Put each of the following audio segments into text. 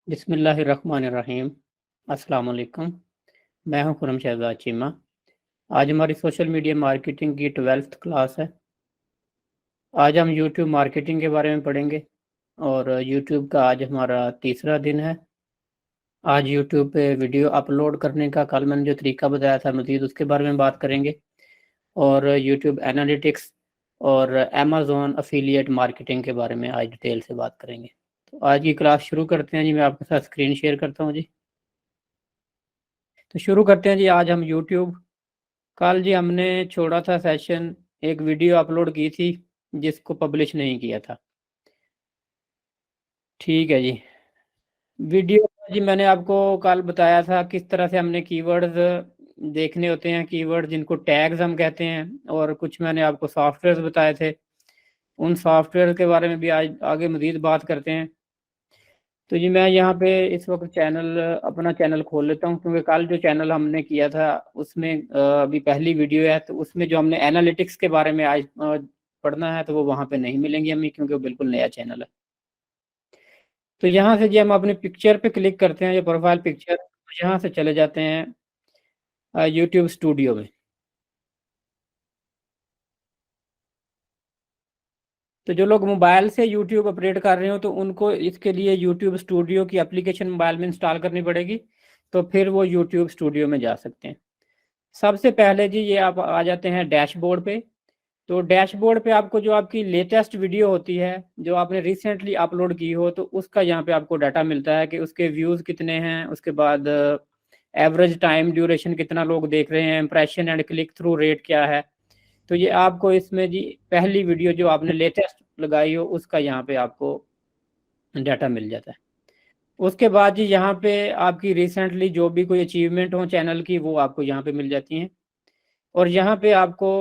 बिस्मिल्लाहिर्रहमानिर्रहीम। अस्सलाम वालेकुम। मैं हूं खुरम शहजाद चीमा। आज हमारी सोशल मीडिया मार्केटिंग की 12th क्लास है। आज हम यूट्यूब मार्केटिंग के बारे में पढ़ेंगे और यूट्यूब का आज हमारा तीसरा दिन है। आज यूट्यूब पे वीडियो अपलोड करने का कल मैंने जो तरीका बताया था मज़ीद उसके बारे में बात करेंगे और यूट्यूब एनालिटिक्स और अमेज़ॉन अफिलिएट मार्केटिंग के बारे में आज डिटेल से बात करेंगे। तो आज की क्लास शुरू करते हैं जी। मैं आपके साथ स्क्रीन शेयर करता हूँ जी। तो शुरू करते हैं जी। आज हम यूट्यूब, कल जी हमने छोड़ा था सेशन, एक वीडियो अपलोड की थी जिसको पब्लिश नहीं किया था। ठीक है जी। वीडियो जी मैंने आपको कल बताया था किस तरह से हमने कीवर्ड्स देखने होते हैं, कीवर्ड जिनको टैग्स हम कहते हैं, और कुछ मैंने आपको सॉफ्टवेयर बताए थे। उन सॉफ्टवेयर के बारे में भी आज आगे मज़ीद बात करते हैं। तो जी मैं यहाँ पे इस वक्त अपना चैनल खोल लेता हूँ, क्योंकि कल जो चैनल हमने किया था उसमें अभी पहली वीडियो है, तो उसमें जो हमने एनालिटिक्स के बारे में आज पढ़ना है तो वो वहाँ पे नहीं मिलेंगी हमें, क्योंकि वो बिल्कुल नया चैनल है। तो यहाँ से जी हम अपनी पिक्चर पे क्लिक करते हैं, जो प्रोफाइल पिक्चर, तो यहाँ से चले जाते हैं यूट्यूब स्टूडियो में। तो जो लोग मोबाइल से यूट्यूब ऑपरेट कर रहे हो तो उनको इसके लिए यूट्यूब स्टूडियो की एप्लीकेशन मोबाइल में इंस्टॉल करनी पड़ेगी, तो फिर वो यूट्यूब स्टूडियो में जा सकते हैं। सबसे पहले जी ये आप आ जाते हैं डैशबोर्ड पे। तो डैशबोर्ड पे आपको जो आपकी लेटेस्ट वीडियो होती है, जो आपने रिसेंटली अपलोड की हो, तो उसका यहाँ पे आपको डाटा मिलता है कि उसके व्यूज़ कितने हैं, उसके बाद एवरेज टाइम ड्यूरेशन कितना लोग देख रहे हैं, impression and click through rate क्या है। तो ये आपको इसमें जी पहली वीडियो जो आपने लेटेस्ट लगाई हो उसका यहाँ पे आपको डाटा मिल जाता है। उसके बाद जी यहाँ पे आपकी रिसेंटली जो भी कोई अचीवमेंट हो चैनल की, वो आपको यहाँ पे मिल जाती हैं। और यहाँ पे आपको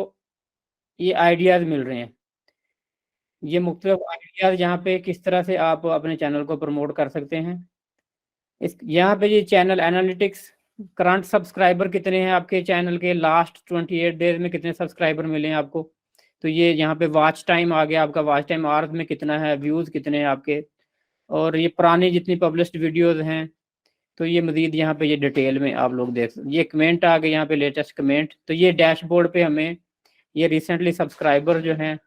ये आइडियाज़ मिल रहे हैं, ये मुख्तलिफ आइडियाज़ यहाँ पे किस तरह से आप अपने चैनल को प्रमोट कर सकते हैं। इस यहाँ पे ये चैनल एनालिटिक्स, करंट सब्सक्राइबर कितने हैं आपके चैनल के, लास्ट 28 डेज में कितने सब्सक्राइबर मिले हैं आपको। तो ये यहाँ पे वॉच टाइम आ गया, आपका वॉच टाइम आवर्स में कितना है, व्यूज़ कितने हैं आपके, और ये पुरानी जितनी पब्लिश्ड वीडियोज़ हैं। तो ये मज़ीद यहाँ पे ये डिटेल में आप लोग देख सकते, ये कमेंट आ गए यहाँ पे, लेटेस्ट कमेंट। तो ये डैशबोर्ड पे हमें ये रिसेंटली सब्सक्राइबर जो हैं,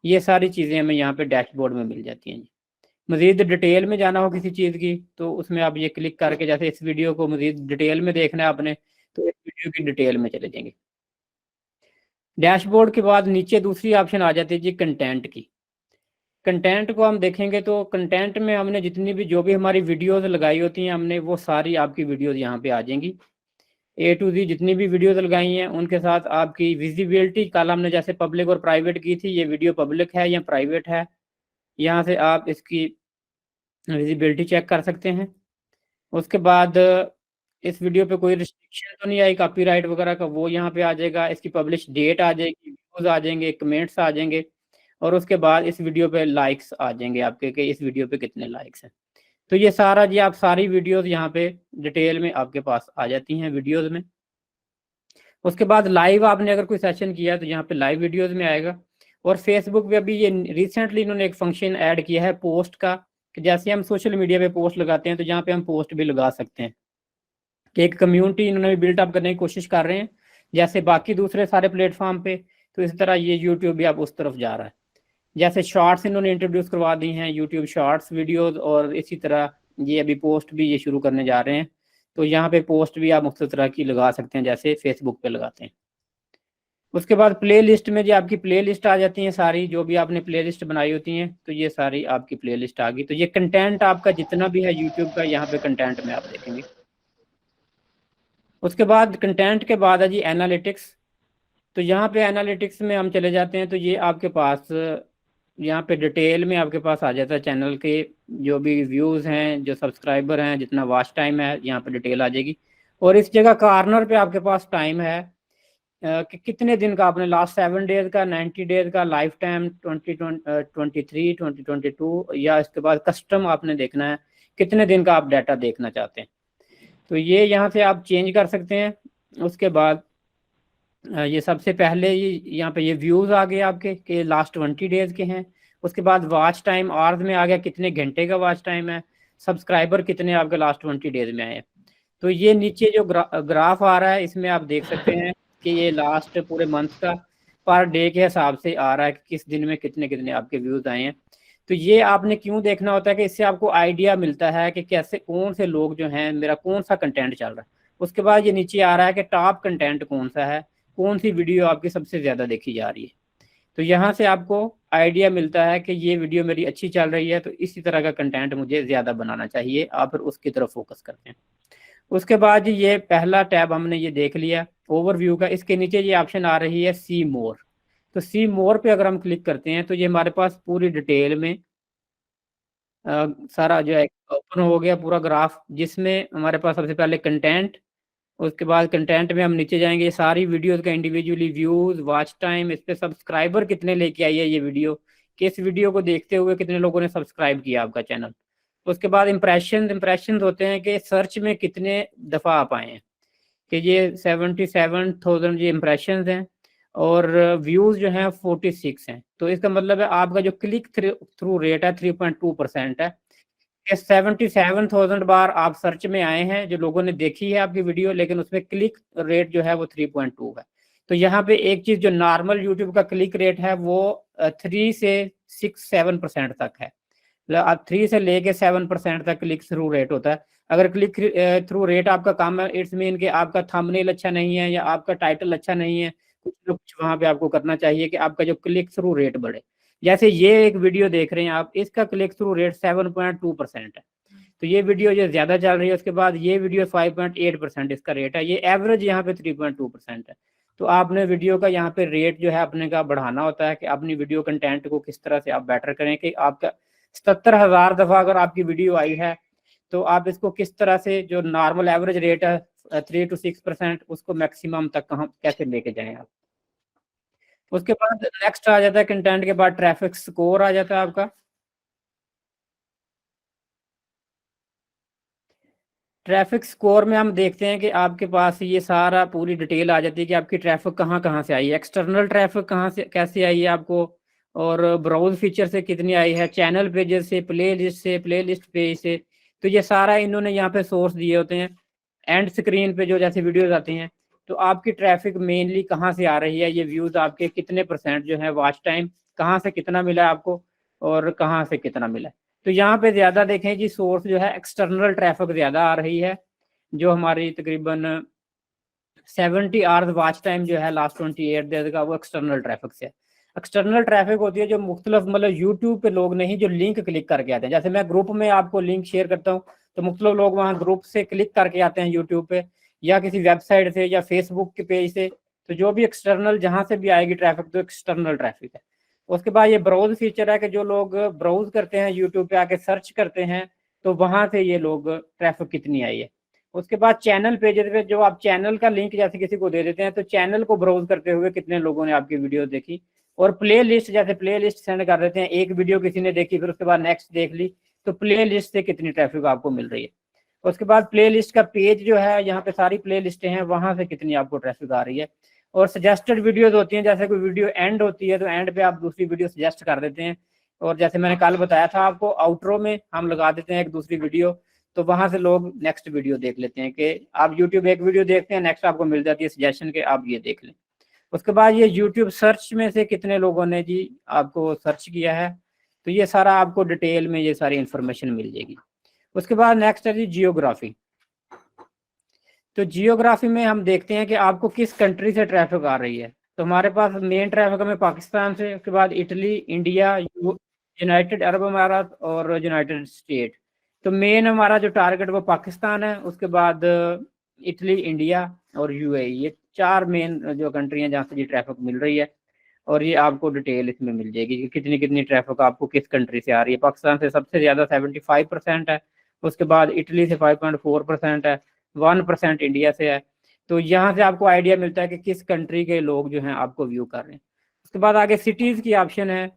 ये सारी चीज़ें हमें यहाँ पे डैशबोर्ड में मिल जाती हैं जी। मज़ीद डिटेल में जाना हो किसी चीज़ की तो उसमें आप ये क्लिक करके, जैसे इस वीडियो को मज़ीद डिटेल में देखना है आपने, तो इस वीडियो की डिटेल में चले जाएंगे। डैशबोर्ड के बाद नीचे दूसरी ऑप्शन आ जाती है जी कंटेंट की। कंटेंट को हम देखेंगे तो कंटेंट में हमने जितनी भी जो भी हमारी वीडियोज़ लगाई होती हैं हमने, वो सारी आपकी वीडियोज़ यहाँ पे आ जाएंगी। ए टू जी जितनी भी वीडियोज़ लगाई हैं उनके साथ आपकी विजिबिलिटी, कल हमने जैसे पब्लिक और प्राइवेट की थी, ये वीडियो पब्लिक है या प्राइवेट है, यहाँ से आप इसकी विजिबिलिटी चेक कर सकते हैं। उसके बाद इस वीडियो पे कोई रिस्ट्रिक्शन तो नहीं आई कॉपीराइट वगैरह का, वो यहाँ पे आ जाएगा। इसकी पब्लिश डेट आ जाएगी, व्यूज़ आ जाएंगे, कमेंट्स आ जाएंगे, और उसके बाद इस वीडियो पे लाइक्स आ जाएंगे आपके कि इस वीडियो पे कितने लाइक्स हैं। तो ये सारा जी आप सारी वीडियोज़ यहाँ पे डिटेल में आपके पास आ जाती हैं वीडियोज़ में। उसके बाद लाइव आपने अगर कोई सेशन किया तो यहाँ पे लाइव वीडियोज़ में आएगा। और फेसबुक पे अभी ये रिसेंटली इन्होंने एक फंक्शन ऐड किया है पोस्ट का, कि जैसे हम सोशल मीडिया पे पोस्ट लगाते हैं तो यहाँ पे हम पोस्ट भी लगा सकते हैं, कि एक कम्युनिटी इन्होंने बिल्टअप करने की कोशिश कर रहे हैं, जैसे बाकी दूसरे सारे प्लेटफॉर्म पे। तो इस तरह ये यूट्यूब भी अब उस तरफ जा रहा है। जैसे शॉर्ट्स इन्होंने इंट्रोड्यूस करवा दी हैं, यूट्यूब शॉर्ट्स वीडियोस, और इसी तरह ये अभी पोस्ट भी ये शुरू करने जा रहे हैं। तो यहाँ पे पोस्ट भी आप मुख्तलिफ तरह की लगा सकते हैं, जैसे फेसबुक पे लगाते हैं। उसके बाद प्ले लिस्ट में जी आपकी प्ले लिस्ट आ जाती है सारी, जो भी आपने प्ले लिस्ट बनाई होती हैं, तो ये सारी आपकी प्ले लिस्ट आ गई। तो ये कंटेंट आपका जितना भी है यूट्यूब का, यहाँ पे कंटेंट में आप देखेंगे। उसके बाद कंटेंट के बाद है जी एनालिटिक्स। तो यहाँ पे एनालिटिक्स में हम चले जाते हैं, तो ये आपके पास यहाँ पे डिटेल में आपके पास आ जाता है चैनल के जो भी व्यूज़ हैं, जो सब्सक्राइबर हैं, जितना वॉच टाइम है, यहाँ पे डिटेल आ जाएगी। और इस जगह कॉर्नर पे आपके पास टाइम है कि कितने दिन का आपने, लास्ट 7 डेज का, 90 डेज का, लाइफ टाइम 2023 2022, या इसके बाद कस्टम आपने देखना है कितने दिन का आप डाटा देखना चाहते हैं। तो ये यहाँ से आप चेंज कर सकते हैं। उसके बाद ये सबसे पहले ये यहाँ पे ये व्यूज़ आ गए आपके कि लास्ट 20 डेज के हैं। उसके बाद वॉच टाइम आवर्स में आ गया, कितने घंटे का वॉच टाइम है। सब्सक्राइबर कितने आपके लास्ट 20 डेज में आए हैं। तो ये नीचे जो ग्राफ आ रहा है इसमें आप देख सकते हैं कि ये लास्ट पूरे मंथ का पर डे के हिसाब से आ रहा है कि किस दिन में कितने कितने आपके व्यूज आए हैं। तो ये आपने क्यों देखना होता है कि इससे आपको आइडिया मिलता है कि कैसे कौन से लोग जो हैं, मेरा कौन सा कंटेंट चल रहा है। उसके बाद ये नीचे आ रहा है कि टॉप कंटेंट कौन सा है, कौन सी वीडियो आपकी सबसे ज़्यादा देखी जा रही है। तो यहाँ से आपको आइडिया मिलता है कि ये वीडियो मेरी अच्छी चल रही है, तो इसी तरह का कंटेंट मुझे ज़्यादा बनाना चाहिए, आप फिर उसकी तरफ फोकस करते हैं। उसके बाद ये पहला टैब हमने ये देख लिया ओवरव्यू का। इसके नीचे ये ऑप्शन आ रही है सी मोर। तो सी मोर पे अगर हम क्लिक करते हैं तो ये हमारे पास पूरी डिटेल में सारा जो है ओपन हो गया पूरा ग्राफ, जिसमें हमारे पास सबसे पहले कंटेंट, उसके बाद कंटेंट में हम नीचे जाएंगे, सारी वीडियोस का इंडिविजुअली व्यूज, वॉच टाइम, इस पे सब्सक्राइबर कितने लेके आई है ये वीडियो, किस वीडियो को देखते हुए कितने लोगों ने सब्सक्राइब किया आपका चैनल। उसके बाद इंप्रेशन होते हैं कि सर्च में कितने दफ़ा आप आए हैं, कि ये 77,000 ये इम्प्रेशन हैं और व्यूज़ जो हैं 46 हैं। तो इसका मतलब है आपका जो क्लिक थ्रू रेट है 3.2% है, कि 77,000 बार आप सर्च में आए हैं, जो लोगों ने देखी है आपकी वीडियो, लेकिन उसमें क्लिक रेट जो है वो 3.2 है। तो यहाँ पे एक चीज़, जो नॉर्मल यूट्यूब का क्लिक रेट है वो 3 से 6-7% तक है। आप 3 से लेके 7% तक क्लिक थ्रू रेट होता है। अगर क्लिक थ्रू रेट आपका कम है, इट्स मीन कि आपका थंबनेल अच्छा नहीं है या आपका टाइटल अच्छा नहीं है, कुछ ना कुछ वहाँ पे आपको करना चाहिए कि आपका जो क्लिक थ्रू रेट बढ़े। जैसे ये एक वीडियो देख रहे हैं आप, इसका क्लिक थ्रू रेट 7.2% है, तो ये वीडियो जो ज़्यादा चल रही है। उसके बाद ये वीडियो 5.8% इसका रेट है, ये एवरेज यहाँ पे 3.2% है। तो आपने वीडियो का यहाँ पे रेट जो है अपने का बढ़ाना होता है कि अपनी वीडियो कंटेंट को किस तरह से आप बेटर करें, कि आपका 77,000 दफ़ा अगर आपकी वीडियो आई है, तो आप इसको किस तरह से, जो नॉर्मल एवरेज रेट है 3 to 6%, उसको मैक्सिमम तक कहाँ कैसे लेके जाएं आप। उसके बाद नेक्स्ट आ जाता है कंटेंट के बाद ट्रैफिक स्कोर आ जाता है आपका। ट्रैफिक स्कोर में हम देखते हैं कि आपके पास ये सारा पूरी डिटेल आ जाती है कि आपकी ट्रैफिक कहाँ कहाँ से आई है, एक्सटर्नल ट्रैफिक कहाँ से कैसे आई है आपको, और ब्राउज फीचर से कितनी आई है, चैनल पेजेस से, प्ले लिस्ट पेज से। तो ये सारा इन्होंने यहाँ पे सोर्स दिए होते हैं। एंड स्क्रीन पे जो जैसे वीडियोज आती हैं, तो आपकी ट्रैफिक मेनली कहाँ से आ रही है, ये व्यूज़ आपके कितने % जो है, वॉच टाइम कहाँ से कितना मिला आपको और कहाँ से कितना मिला। तो यहाँ पे ज़्यादा देखें कि सोर्स जो है एक्सटर्नल ट्रैफिक ज़्यादा आ रही है, जो हमारी तकरीबन 70 आवर्स वॉच टाइम जो है लास्ट 28 डेज का, वो एक्सटर्नल ट्रैफिक से है। एक्सटर्नल ट्रैफिक होती है जो मुख्तलिफ, मतलब यूट्यूब पे लोग नहीं, जो लिंक क्लिक करके आते हैं। जैसे मैं ग्रुप में आपको लिंक शेयर करता हूँ, तो मुख्तलिफ लोग वहाँ ग्रुप से क्लिक करके आते हैं यूट्यूब पे, या किसी वेबसाइट से या फेसबुक के पेज से। तो जो भी एक्सटर्नल जहाँ से भी आएगी ट्रैफिक, तो एक्सटर्नल ट्रैफिक है। उसके बाद ये ब्राउज फीचर है कि जो लोग ब्राउज करते हैं यूट्यूब पे आके सर्च करते हैं, तो वहाँ से ये लोग ट्रैफिक कितनी आई है। उसके बाद चैनल पेजेस पे जो आप चैनल का लिंक जैसे किसी को दे देते हैं, तो चैनल को ब्राउज करते हुए कितने लोगों ने आपकी वीडियो देखी। और प्ले लिस्ट, जैसे प्ले लिस्ट सेंड कर देते हैं, एक वीडियो किसी ने देखी फिर उसके बाद नेक्स्ट देख ली, तो प्ले लिस्ट से कितनी ट्रैफिक आपको मिल रही है। उसके बाद प्ले लिस्ट का पेज जो है, यहाँ पे सारी प्ले लिस्टें हैं, वहां से कितनी आपको ट्रैफिक आ रही है। और सजेस्टेड वीडियोज होती हैं, जैसे कोई वीडियो एंड होती है तो एंड पे आप दूसरी वीडियो सजेस्ट कर देते हैं। और जैसे मैंने कल बताया था आपको, आउटरो में हम लगा देते हैं एक दूसरी वीडियो, तो वहां से लोग नेक्स्ट वीडियो देख लेते हैं, कि आप यूट्यूब एक वीडियो देखते हैं, नेक्स्ट आपको मिल जाती है सजेशन के, आप ये देख लें। उसके बाद ये यूट्यूब सर्च में से कितने लोगों ने जी आपको सर्च किया है, तो ये सारा आपको डिटेल में ये सारी इंफॉर्मेशन मिल जाएगी। उसके बाद नेक्स्ट है जी जियोग्राफी। तो जियोग्राफी में हम देखते हैं कि आपको किस कंट्री से ट्रैफिक आ रही है। तो हमारे पास मेन ट्रैफिक हमें पाकिस्तान से, उसके बाद इटली, इंडिया, यूनाइटेड अरब अमारात और यूनाइटेड स्टेट। तो मेन हमारा जो टारगेट वो पाकिस्तान है, उसके बाद इटली, इंडिया और यूएई, ये 4 मेन जो कंट्री हैं जहाँ से ये ट्रैफिक मिल रही है। और ये आपको डिटेल इसमें मिल जाएगी कि कितनी कितनी ट्रैफिक आपको किस कंट्री से आ रही है। पाकिस्तान से सबसे ज़्यादा 75% है, उसके बाद इटली से 5.4% है, 1% इंडिया से है। तो यहाँ से आपको आइडिया मिलता है कि किस कंट्री के लोग जो हैं आपको व्यू कर रहे हैं। उसके बाद आगे सिटीज़ की ऑप्शन है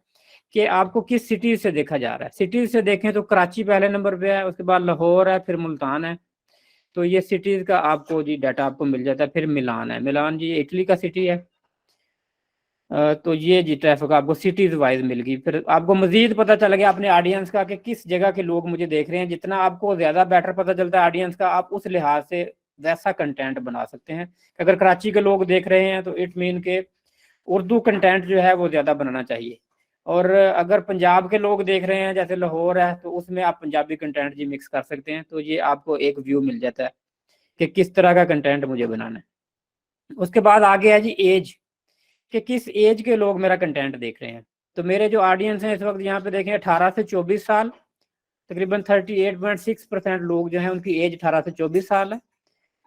कि आपको किस सिटीज़ से देखा जा रहा है। सिटीज़ से देखें तो कराची पहले नंबर पे है, उसके बाद लाहौर है, फिर मुल्तान है। तो ये सिटीज़ का आपको जी डाटा आपको मिल जाता है। फिर मिलान है, मिलान जी इटली का सिटी है। तो ये जी ट्रैफिक आपको सिटीज वाइज मिल गई। फिर आपको मजीद पता चल गया अपने ऑडियंस का कि किस जगह के लोग मुझे देख रहे हैं। जितना आपको ज्यादा बेटर पता चलता है ऑडियंस का, आप उस लिहाज से वैसा कंटेंट बना सकते हैं। अगर कराची के लोग देख रहे हैं तो इट मीन के उर्दू कंटेंट जो है वो ज़्यादा बनाना चाहिए। और अगर पंजाब के लोग देख रहे हैं जैसे लाहौर है, तो उसमें आप पंजाबी कंटेंट जी मिक्स कर सकते हैं। तो ये आपको एक व्यू मिल जाता है कि किस तरह का कंटेंट मुझे बनाना है। उसके बाद आगे है जी एज, कि किस एज के लोग मेरा कंटेंट देख रहे हैं। तो मेरे जो ऑडियंस हैं इस वक्त यहाँ पे देखें 18 से 24 साल, तकरीबन 38.6% लोग जो हैं उनकी एज 18 से 24 साल है।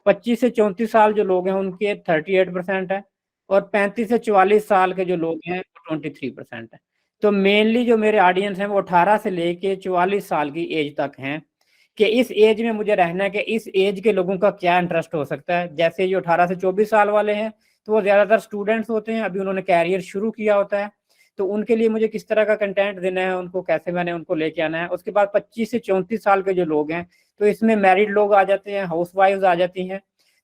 25 से 34 साल जो लोग हैं उनके 38% है। और 35 से 44 साल के जो लोग हैं वो 23% है। तो मेनली जो मेरे ऑडियंस हैं वो 18 से लेके 44 साल की एज तक हैं, कि इस एज में मुझे रहना है कि इस एज के लोगों का क्या इंटरेस्ट हो सकता है। जैसे जो 18 से 24 साल वाले हैं तो वो ज़्यादातर स्टूडेंट्स होते हैं, अभी उन्होंने कैरियर शुरू किया होता है। तो उनके लिए मुझे किस तरह का कंटेंट देना है, उनको कैसे मैंने उनको लेके आना है। उसके बाद 25 से 34 साल के जो लोग हैं, तो इसमें मैरिड लोग आ जाते हैं, हाउस वाइफ्स आ जाती हैं।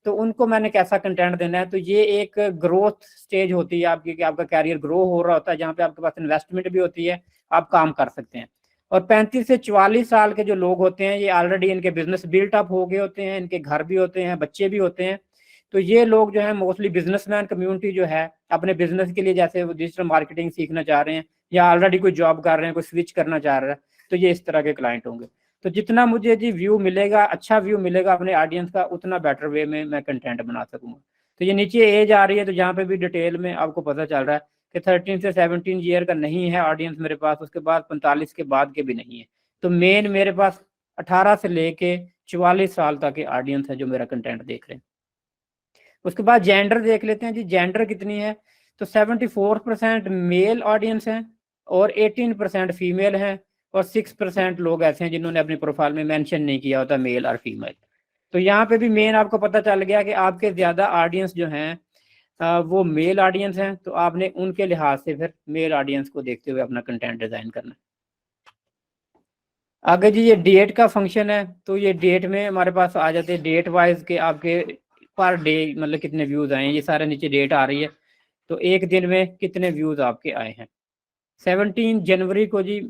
तो उनको मैंने कैसा कंटेंट देना है। तो ये एक ग्रोथ स्टेज होती है आपकी, कि आपका कैरियर ग्रो हो रहा होता है, जहाँ पे आपके पास इन्वेस्टमेंट भी होती है, आप काम कर सकते हैं। और 35 से 44 साल के जो लोग होते हैं, ये ऑलरेडी इनके बिजनेस बिल्ट अप हो गए होते हैं, इनके घर भी होते हैं, बच्चे भी होते हैं। तो ये लोग जो है मोस्टली बिजनेसमैन कम्युनिटी जो है, अपने बिजनेस के लिए जैसे डिजिटल मार्केटिंग सीखना चाह रहे हैं, या ऑलरेडी कोई जॉब कर रहे हैं, कोई स्विच करना चाह रहा है, तो ये इस तरह के क्लाइंट होंगे। तो जितना मुझे जी व्यू मिलेगा, अच्छा व्यू मिलेगा अपने ऑडियंस का, उतना बेटर वे में मैं कंटेंट बना सकूंगा। तो ये नीचे एज आ रही है, तो जहाँ पे भी डिटेल में आपको पता चल रहा है कि 13 से 17 ईयर का नहीं है ऑडियंस मेरे पास, उसके बाद 45 के बाद के भी नहीं है। तो मेन मेरे पास 18 से लेके 44 साल तक के ऑडियंस है जो मेरा कंटेंट देख रहे हैं। उसके बाद जेंडर देख लेते हैं जी, जेंडर कितनी है। तो 74% मेल ऑडियंस हैं, और 18% फीमेल हैं, और 6% लोग ऐसे हैं जिन्होंने अपनी प्रोफाइल में मेंशन नहीं किया होता मेल और फीमेल। तो यहाँ पे भी मेन आपको पता चल गया कि आपके ज़्यादा ऑडियंस जो हैं वो मेल ऑडियंस हैं। तो आपने उनके लिहाज से फिर मेल ऑडियंस को देखते हुए अपना कंटेंट डिज़ाइन करना है। आगे जी ये डेट का फंक्शन है। तो ये डेट में हमारे पास आ जाते हैं डेट वाइज के आपके पर डे मतलब कितने व्यूज़ आए हैं, ये सारे नीचे डेट आ रही है। तो एक दिन में कितने व्यूज़ आपके आए हैं। 17 जनवरी को जी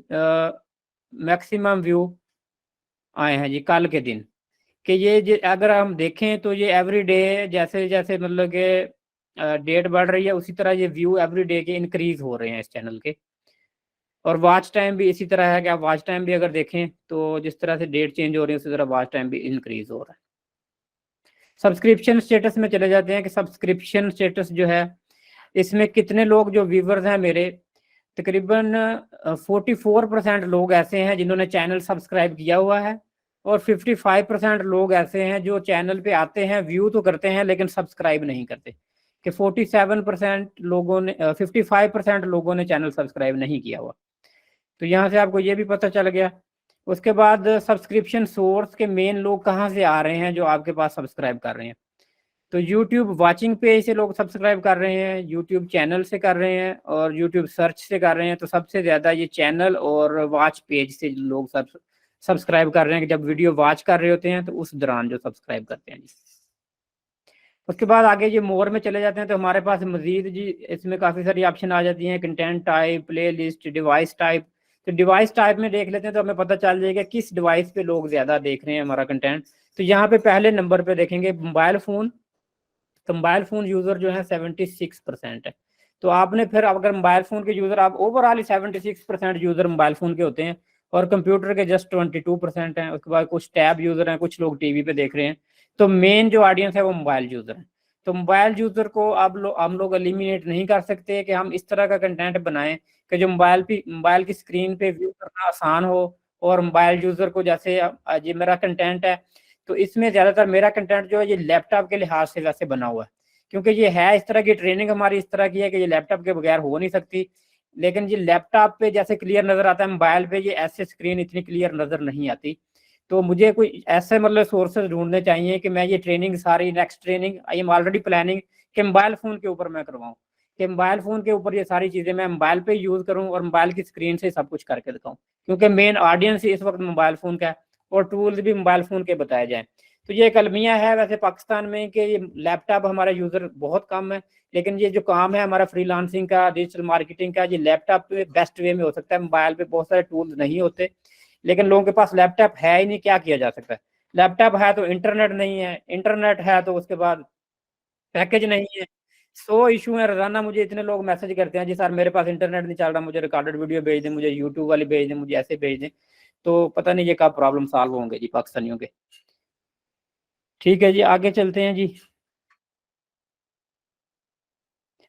मैक्सिमम व्यू आए हैं जी, कल के दिन। कि ये अगर हम देखें तो ये एवरी डे जैसे जैसे मतलब कि डेट बढ़ रही है, उसी तरह ये व्यू एवरी डे के इंक्रीज हो रहे हैं इस चैनल के। और वॉच टाइम भी इसी तरह है कि आप वॉच टाइम भी अगर देखें तो जिस तरह से डेट चेंज हो रही है उसी तरह वॉच टाइम भी इंक्रीज हो रहा है। सब्सक्रिप्शन स्टेटस में चले जाते हैं कि सब्सक्रिप्शन स्टेटस जो है, इसमें कितने लोग जो व्यूवर्स हैं मेरे, तकरीबन 44% लोग ऐसे हैं जिन्होंने चैनल सब्सक्राइब किया हुआ है। और 55% लोग ऐसे हैं जो चैनल पे आते हैं, व्यू तो करते हैं लेकिन सब्सक्राइब नहीं करते। कि 47% लोगों ने 55% लोगों ने चैनल सब्सक्राइब नहीं किया हुआ। तो यहाँ से आपको ये भी पता चल गया। उसके बाद सब्सक्रिप्शन सोर्स के मेन लोग कहाँ से आ रहे हैं जो आपके पास सब्सक्राइब कर रहे हैं। तो यूट्यूब वाचिंग पेज से लोग सब्सक्राइब कर रहे हैं, यूट्यूब चैनल से कर रहे हैं, और यूट्यूब सर्च से कर रहे हैं। तो सबसे ज़्यादा ये चैनल और वॉच पेज से लोग सब्सक्राइब कर रहे हैं, कि जब वीडियो वॉच कर रहे होते हैं तो उस दौरान जो सब्सक्राइब करते हैं जी। उसके बाद आगे ये मोर में चले जाते हैं तो हमारे पास मजीद जी इसमें काफ़ी सारी ऑप्शन आ जाती हैं। Content type, play list, device type. तो डिवाइस टाइप में देख लेते हैं तो हमें पता चल जाएगा किस डिवाइस पे लोग ज़्यादा देख रहे हैं हमारा कंटेंट। तो यहाँ पे पहले नंबर पे देखेंगे मोबाइल फ़ोन। तो मोबाइल फ़ोन यूज़र जो है 76% है। तो आपने फिर अगर मोबाइल फ़ोन के यूज़र, आप ओवरऑल 76% यूज़र मोबाइल फ़ोन के होते हैं, और कंप्यूटर के जस्ट 22% हैं। उसके बाद कुछ टैब यूज़र हैं, कुछ लोग टीवी पे देख रहे हैं। तो मेन जो ऑडियंस है वो मोबाइल यूज़र है। तो मोबाइल यूज़र को अब हम लोग एलिमिनेट नहीं कर सकते कि हम इस तरह का कंटेंट बनाएं कि जो मोबाइल की स्क्रीन पे व्यू करना आसान हो। और मोबाइल यूज़र को जैसे ये मेरा कंटेंट है, तो इसमें ज़्यादातर मेरा कंटेंट जो है ये लैपटॉप के लिहाज से वैसे बना हुआ है, क्योंकि ये है इस तरह की ट्रेनिंग हमारी इस तरह की है कि ये लैपटॉप के बगैर हो नहीं सकती। लेकिन ये लैपटॉप पे जैसे क्लियर नज़र आता है, मोबाइल पे ये ऐसे स्क्रीन इतनी क्लियर नज़र नहीं आती। तो मुझे कोई ऐसे मतलब सोर्सेज ढूंढने चाहिए कि मैं ये ट्रेनिंग सारी next training I am already planning कि मोबाइल फ़ोन के ऊपर मैं करवाऊँ, कि मोबाइल फ़ोन के ऊपर ये सारी चीज़ें मैं मोबाइल पे यूज़ करूँ और मोबाइल की स्क्रीन से सब कुछ करके दिखाऊँ, क्योंकि मेन ऑडियंस इस वक्त मोबाइल फ़ोन का है, और टूल्स भी मोबाइल फ़ोन के बताए जाएँ। तो ये एक अलमिया है वैसे पाकिस्तान में कि ये लैपटॉप हमारा यूज़र बहुत कम है, लेकिन ये जो काम है हमारा फ्रीलांसिंग का, डिजिटल मार्केटिंग का, ये लैपटॉप पे बेस्ट वे में हो सकता है। मोबाइल पे बहुत सारे टूल्स नहीं होते, लेकिन लोगों के पास लैपटॉप है ही नहीं, क्या किया जा सकता है। लैपटॉप है तो इंटरनेट नहीं है, इंटरनेट है तो उसके बाद पैकेज नहीं है। 100 इशू है रोजाना। मुझे इतने लोग मैसेज करते हैं, जी सर मेरे पास इंटरनेट नहीं चल रहा, मुझे रिकॉर्डेड वीडियो भेज दें, मुझे यूट्यूब वाली भेज दें, मुझे ऐसे भेज दें। तो पता नहीं ये कब प्रॉब्लम सॉल्व होंगे जी पाकिस्तानियों के। ठीक है जी, आगे चलते हैं जी।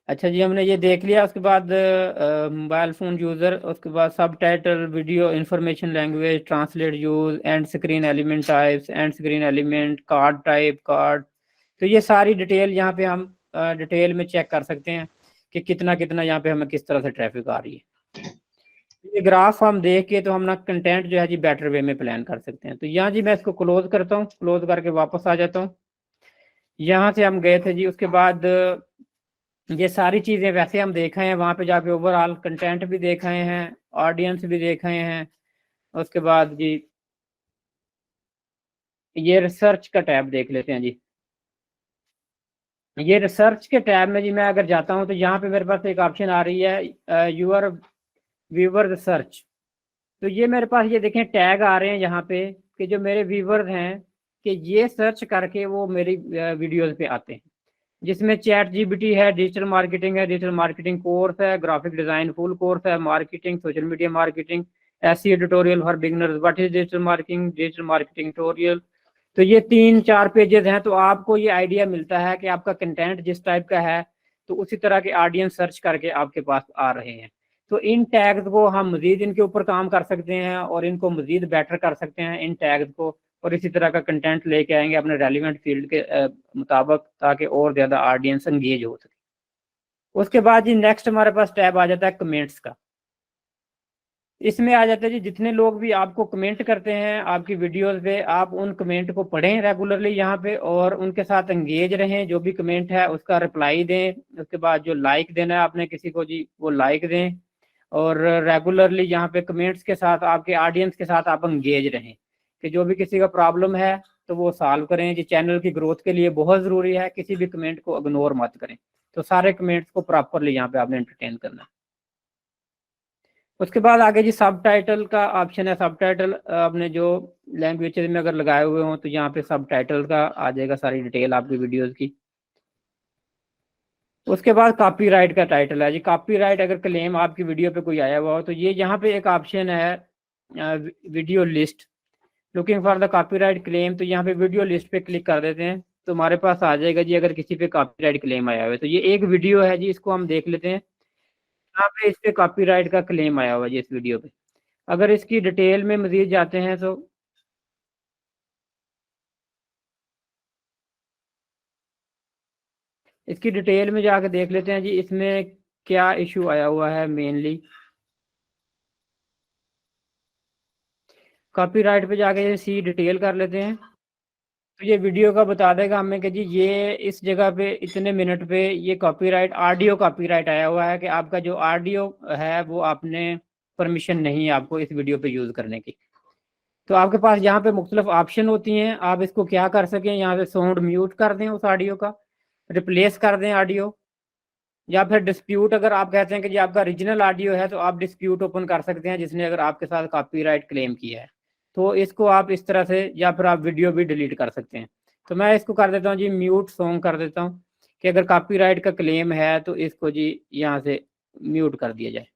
अच्छा जी, हमने ये देख लिया। उसके बाद मोबाइल फ़ोन यूज़र, उसके बाद सब title, video, information, language, translate use, and screen element types, and screen element, card type, card. तो ये सारी डिटेल यहाँ पे हम डिटेल में चेक कर सकते हैं कि कितना कितना यहाँ पे हमें किस तरह से ट्रैफिक आ रही है। ये ग्राफ हम देख के तो हम ना कंटेंट जो है जी बेटर वे में प्लान कर सकते हैं। तो यहाँ जी मैं इसको क्लोज करता हूँ, क्लोज करके वापस आ जाता हूँ। यहाँ से हम गए थे जी, उसके बाद ये सारी चीज़ें वैसे हम देख रहे हैं, वहाँ पे जाके ओवरऑल कंटेंट भी देख रहे हैं, ऑडियंस भी देख रहे हैं। उसके बाद जी ये रिसर्च का टैब देख लेते हैं जी। ये रिसर्च के टैब में जी मैं अगर जाता हूँ तो यहाँ पे मेरे पास एक ऑप्शन आ रही है, यूअर व्यूवर रिसर्च। तो ये मेरे पास ये देखें टैग आ रहे हैं यहाँ पे कि जो मेरे व्यूवर्स हैं कि ये सर्च करके वो मेरी वीडियोस पे आते हैं, जिसमें चैट जीपीटी है, डिजिटल मार्केटिंग है, डिजिटल मार्केटिंग कोर्स है, ग्राफिक डिजाइन फुल कोर्स है, marketing, social media marketing, SEO tutorial for beginners, what is digital marketing, digital marketing tutorial. तो ये 3-4 पेजेस हैं। तो आपको ये आइडिया मिलता है कि आपका कंटेंट जिस टाइप का है तो उसी तरह के ऑडियंस सर्च करके आपके पास आ रहे हैं। तो इन टैग्स को हम मजीद इनके ऊपर काम कर सकते हैं और इनको मजीद बेटर कर सकते हैं इन टैग्स को, और इसी तरह का कंटेंट लेके आएंगे अपने रेलिवेंट फील्ड के मुताबिक, ताकि और ज़्यादा ऑडियंस एंगेज हो सके। उसके बाद जी नेक्स्ट हमारे पास टैब आ जाता है कमेंट्स का। इसमें आ जाता है जी जितने लोग भी आपको कमेंट करते हैं आपकी वीडियोस पे, आप उन कमेंट को पढ़ें रेगुलरली यहाँ पे और उनके साथ एंगेज रहें। जो भी कमेंट है उसका रिप्लाई दें। उसके बाद जो लाइक देना है आपने किसी को जी वो लाइक दें, और रेगुलरली यहाँ पे कमेंट्स के साथ आपके ऑडियंस के साथ आप एंगेज रहें कि जो भी किसी का प्रॉब्लम है तो वो सॉल्व करें। जी चैनल की ग्रोथ के लिए बहुत ज़रूरी है, किसी भी कमेंट को इग्नोर मत करें। तो सारे कमेंट्स को प्रॉपरली यहाँ पे आपने एंटरटेन करना है। उसके बाद आगे जी सब टाइटल का ऑप्शन है। सब टाइटल आपने जो लैंग्वेज में अगर लगाए हुए हों तो यहाँ पे सब टाइटल का आ जाएगा सारी डिटेल आपकी वीडियोस की। उसके बाद कॉपीराइट का टाइटल है जी। कॉपीराइट अगर क्लेम आपकी वीडियो पे कोई आया हुआ हो तो ये यहाँ पे एक ऑप्शन है video list, looking for the copyright claim. तो यहाँ पे वीडियो लिस्ट पे क्लिक कर देते हैं तो हमारे पास आ जाएगा जी अगर किसी पे कॉपीराइट क्लेम आया हुआ है। तो ये एक वीडियो है जी, इसको हम देख लेते हैं। यहाँ पे इस पे कॉपीराइट का क्लेम आया हुआ है जी इस वीडियो पे। अगर इसकी डिटेल में मजीद जाते हैं तो इसकी डिटेल में जाकर देख लेते हैं जी इसमें क्या इशू आया हुआ है मेनली। कॉपीराइट पे जाके सी डिटेल कर लेते हैं तो ये वीडियो का बता देगा हमें कि जी ये इस जगह पे इतने मिनट पे ये कॉपीराइट, ऑडियो कॉपीराइट आया हुआ है कि आपका जो ऑडियो है वो आपने परमिशन नहीं है आपको इस वीडियो पे यूज़ करने की। तो आपके पास यहाँ पे मुख्तलिफ ऑप्शन होती हैं, आप इसको क्या कर सकें, यहाँ पे साउंड म्यूट कर दें उस ऑडियो का, रिप्लेस कर दें ऑडियो, या फिर डिस्प्यूट। अगर आप कहते हैं कि जी आपका ओरिजिनल ऑडियो है तो आप डिस्प्यूट ओपन कर सकते हैं जिसने अगर आपके साथ कॉपीराइट क्लेम किया है। तो इसको आप इस तरह से, या फिर आप वीडियो भी डिलीट कर सकते हैं। तो मैं इसको कर देता हूँ जी म्यूट सॉन्ग कर देता हूँ कि अगर कॉपीराइट का क्लेम है तो इसको जी यहाँ से म्यूट कर दिया जाए।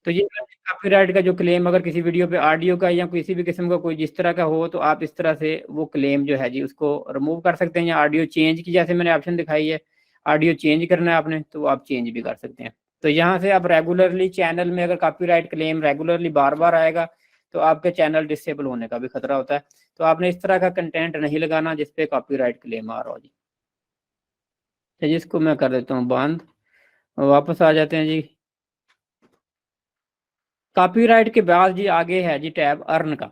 तो ये कॉपीराइट का जो क्लेम अगर किसी वीडियो पे ऑडियो का या किसी भी किस्म का कोई जिस तरह का हो तो आप इस तरह से वो क्लेम जो है जी उसको रिमूव कर सकते हैं, या ऑडियो चेंज की जैसे मैंने ऑप्शन दिखाई है, ऑडियो चेंज करना है आपने तो आप चेंज भी कर सकते हैं। तो यहाँ से आप रेगुलरली चैनल में अगर कॉपीराइट क्लेम रेगुलरली बार बार आएगा तो आपके चैनल डिसेबल होने का भी खतरा होता है। तो आपने इस तरह का कंटेंट नहीं लगाना जिसपे कॉपीराइट क्लेम आ रहा हो जी। तो जिसको मैं कर देता हूँ बंद, वापस आ जाते हैं जी। कॉपीराइट के बाद जी आगे है जी टैब अर्न का,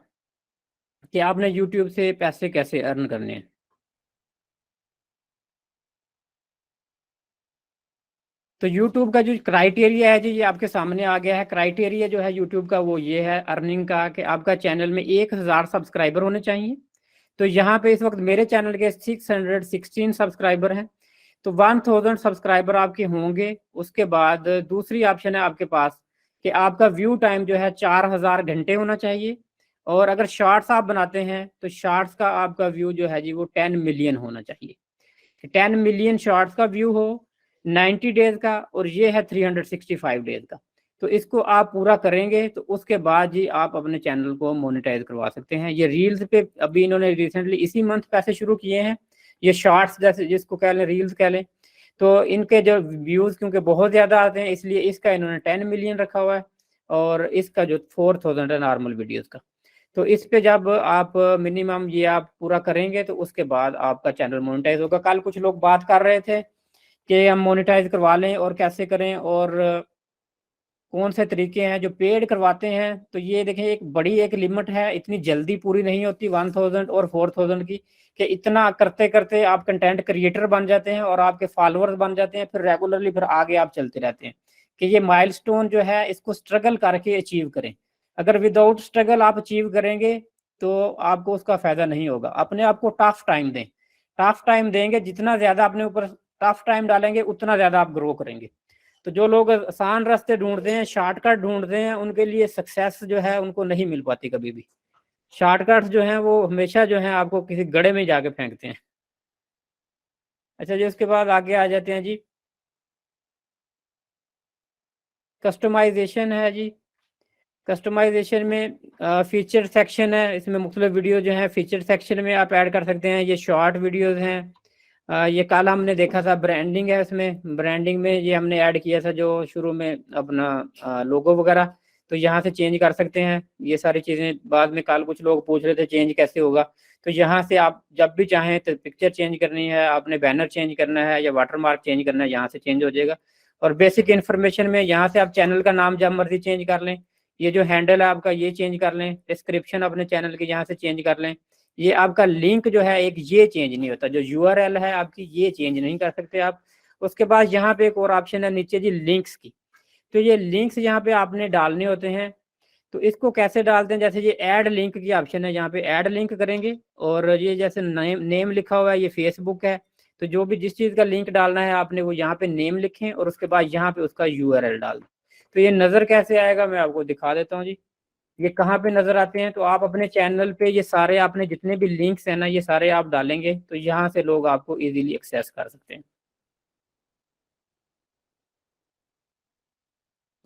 कि आपने यूट्यूब से पैसे कैसे अर्न करने हैं। तो यूट्यूब का जो क्राइटेरिया है जी ये आपके सामने आ गया है। क्राइटेरिया जो है यूट्यूब का वो ये है अर्निंग का कि आपका चैनल में 1000 सब्सक्राइबर होने चाहिए। तो यहाँ पे इस वक्त मेरे चैनल के 616 सब्सक्राइबर हैं। तो 1000 सब्सक्राइबर आपके होंगे, उसके बाद दूसरी ऑप्शन है आपके पास कि आपका व्यू टाइम जो है 4000 घंटे होना चाहिए, और अगर शॉर्ट्स आप बनाते हैं तो शॉर्ट्स का आपका व्यू जो है जी वो 10 मिलियन होना चाहिए। 10 मिलियन शॉर्ट्स का व्यू हो 90 डेज का, और ये है 365 डेज का। तो इसको आप पूरा करेंगे तो उसके बाद जी आप अपने चैनल को मोनेटाइज करवा सकते हैं। ये रील्स पे अभी इन्होंने रिसेंटली इसी मंथ पैसे शुरू किए हैं। ये शॉर्ट्स जैसे जिसको कह लें, रील्स कह लें, तो इनके जो व्यूज क्योंकि बहुत ज्यादा आते हैं इसलिए इसका इन्होंने 10 मिलियन रखा हुआ है, और इसका जो 4000 है नॉर्मल वीडियोस का। तो इस पे जब आप मिनिमम ये आप पूरा करेंगे तो उसके बाद आपका चैनल मोनेटाइज होगा। कल कुछ लोग बात कर रहे थे कि हम मोनेटाइज करवा लें और कैसे करें और कौन से तरीके हैं जो पेड करवाते हैं। तो ये देखें, एक बड़ी एक लिमिट है, इतनी जल्दी पूरी नहीं होती 1000 और 4000 की, कि इतना करते करते आप कंटेंट क्रिएटर बन जाते हैं और आपके फॉलोअर्स बन जाते हैं, फिर रेगुलरली फिर आगे आप चलते रहते हैं। कि ये माइलस्टोन जो है इसको स्ट्रगल करके अचीव करें। अगर विदाउट स्ट्रगल आप अचीव करेंगे तो आपको उसका फायदा नहीं होगा। अपने आप को टफ टाइम दें, टफ टाइम देंगे, जितना ज्यादा अपने ऊपर टफ टाइम डालेंगे उतना ज्यादा आप ग्रो करेंगे। तो जो लोग आसान रास्ते ढूंढते हैं, शॉर्टकट ढूंढते हैं, उनके लिए सक्सेस जो है उनको नहीं मिल पाती कभी भी। शॉर्टकट्स जो हैं वो हमेशा जो है आपको किसी गड्ढे में जाके फेंकते हैं। अच्छा जी, उसके बाद आगे आ जाते हैं जी, कस्टमाइजेशन है जी। कस्टमाइजेशन में फीचर सेक्शन है, इसमें मुख्तलिफ वीडियो जो है फीचर सेक्शन में आप ऐड कर सकते हैं। ये शॉर्ट वीडियोस हैं। ये कल हमने देखा था ब्रांडिंग है, उसमें ब्रांडिंग में ये हमने ऐड किया था जो शुरू में अपना लोगो वगैरह, तो यहाँ से चेंज कर सकते हैं ये सारी चीज़ें। बाद में कल कुछ लोग पूछ रहे थे चेंज कैसे होगा, तो यहाँ से आप जब भी चाहें तो पिक्चर चेंज करनी है, आपने बैनर चेंज करना है या वाटर मार्क चेंज करना है, यहाँ से चेंज हो जाएगा। और बेसिक इन्फॉर्मेशन में यहाँ से आप चैनल का नाम जब मर्जी चेंज कर लें, ये जो हैंडल है आपका ये चेंज कर लें, डिस्क्रिप्शन अपने चैनल के यहाँ से चेंज कर लें। ये आपका लिंक जो है एक ये चेंज नहीं होता, जो यूआरएल है आपकी ये चेंज नहीं कर सकते आप। उसके बाद यहाँ पे एक और ऑप्शन है नीचे जी, लिंक्स की। तो ये लिंक्स यहाँ पे आपने डालने होते हैं। तो इसको कैसे डालते हैं, जैसे ये ऐड लिंक की ऑप्शन है, यहाँ पे ऐड लिंक करेंगे, और ये जैसे नेम लिखा हुआ है, ये फेसबुक है, तो जो भी जिस चीज़ का लिंक डालना है आपने वो यहाँ पे नेम लिखें, और उसके बाद यहाँ पे उसका यूआरएल डाल दें। तो ये नज़र कैसे आएगा मैं आपको दिखा देता हूँ जी। ये कहाँ पे नजर आते हैं, तो आप अपने चैनल पे ये सारे आपने जितने भी लिंक्स हैं ना ये सारे आप डालेंगे, तो यहाँ से लोग आपको इजीली एक्सेस कर सकते हैं।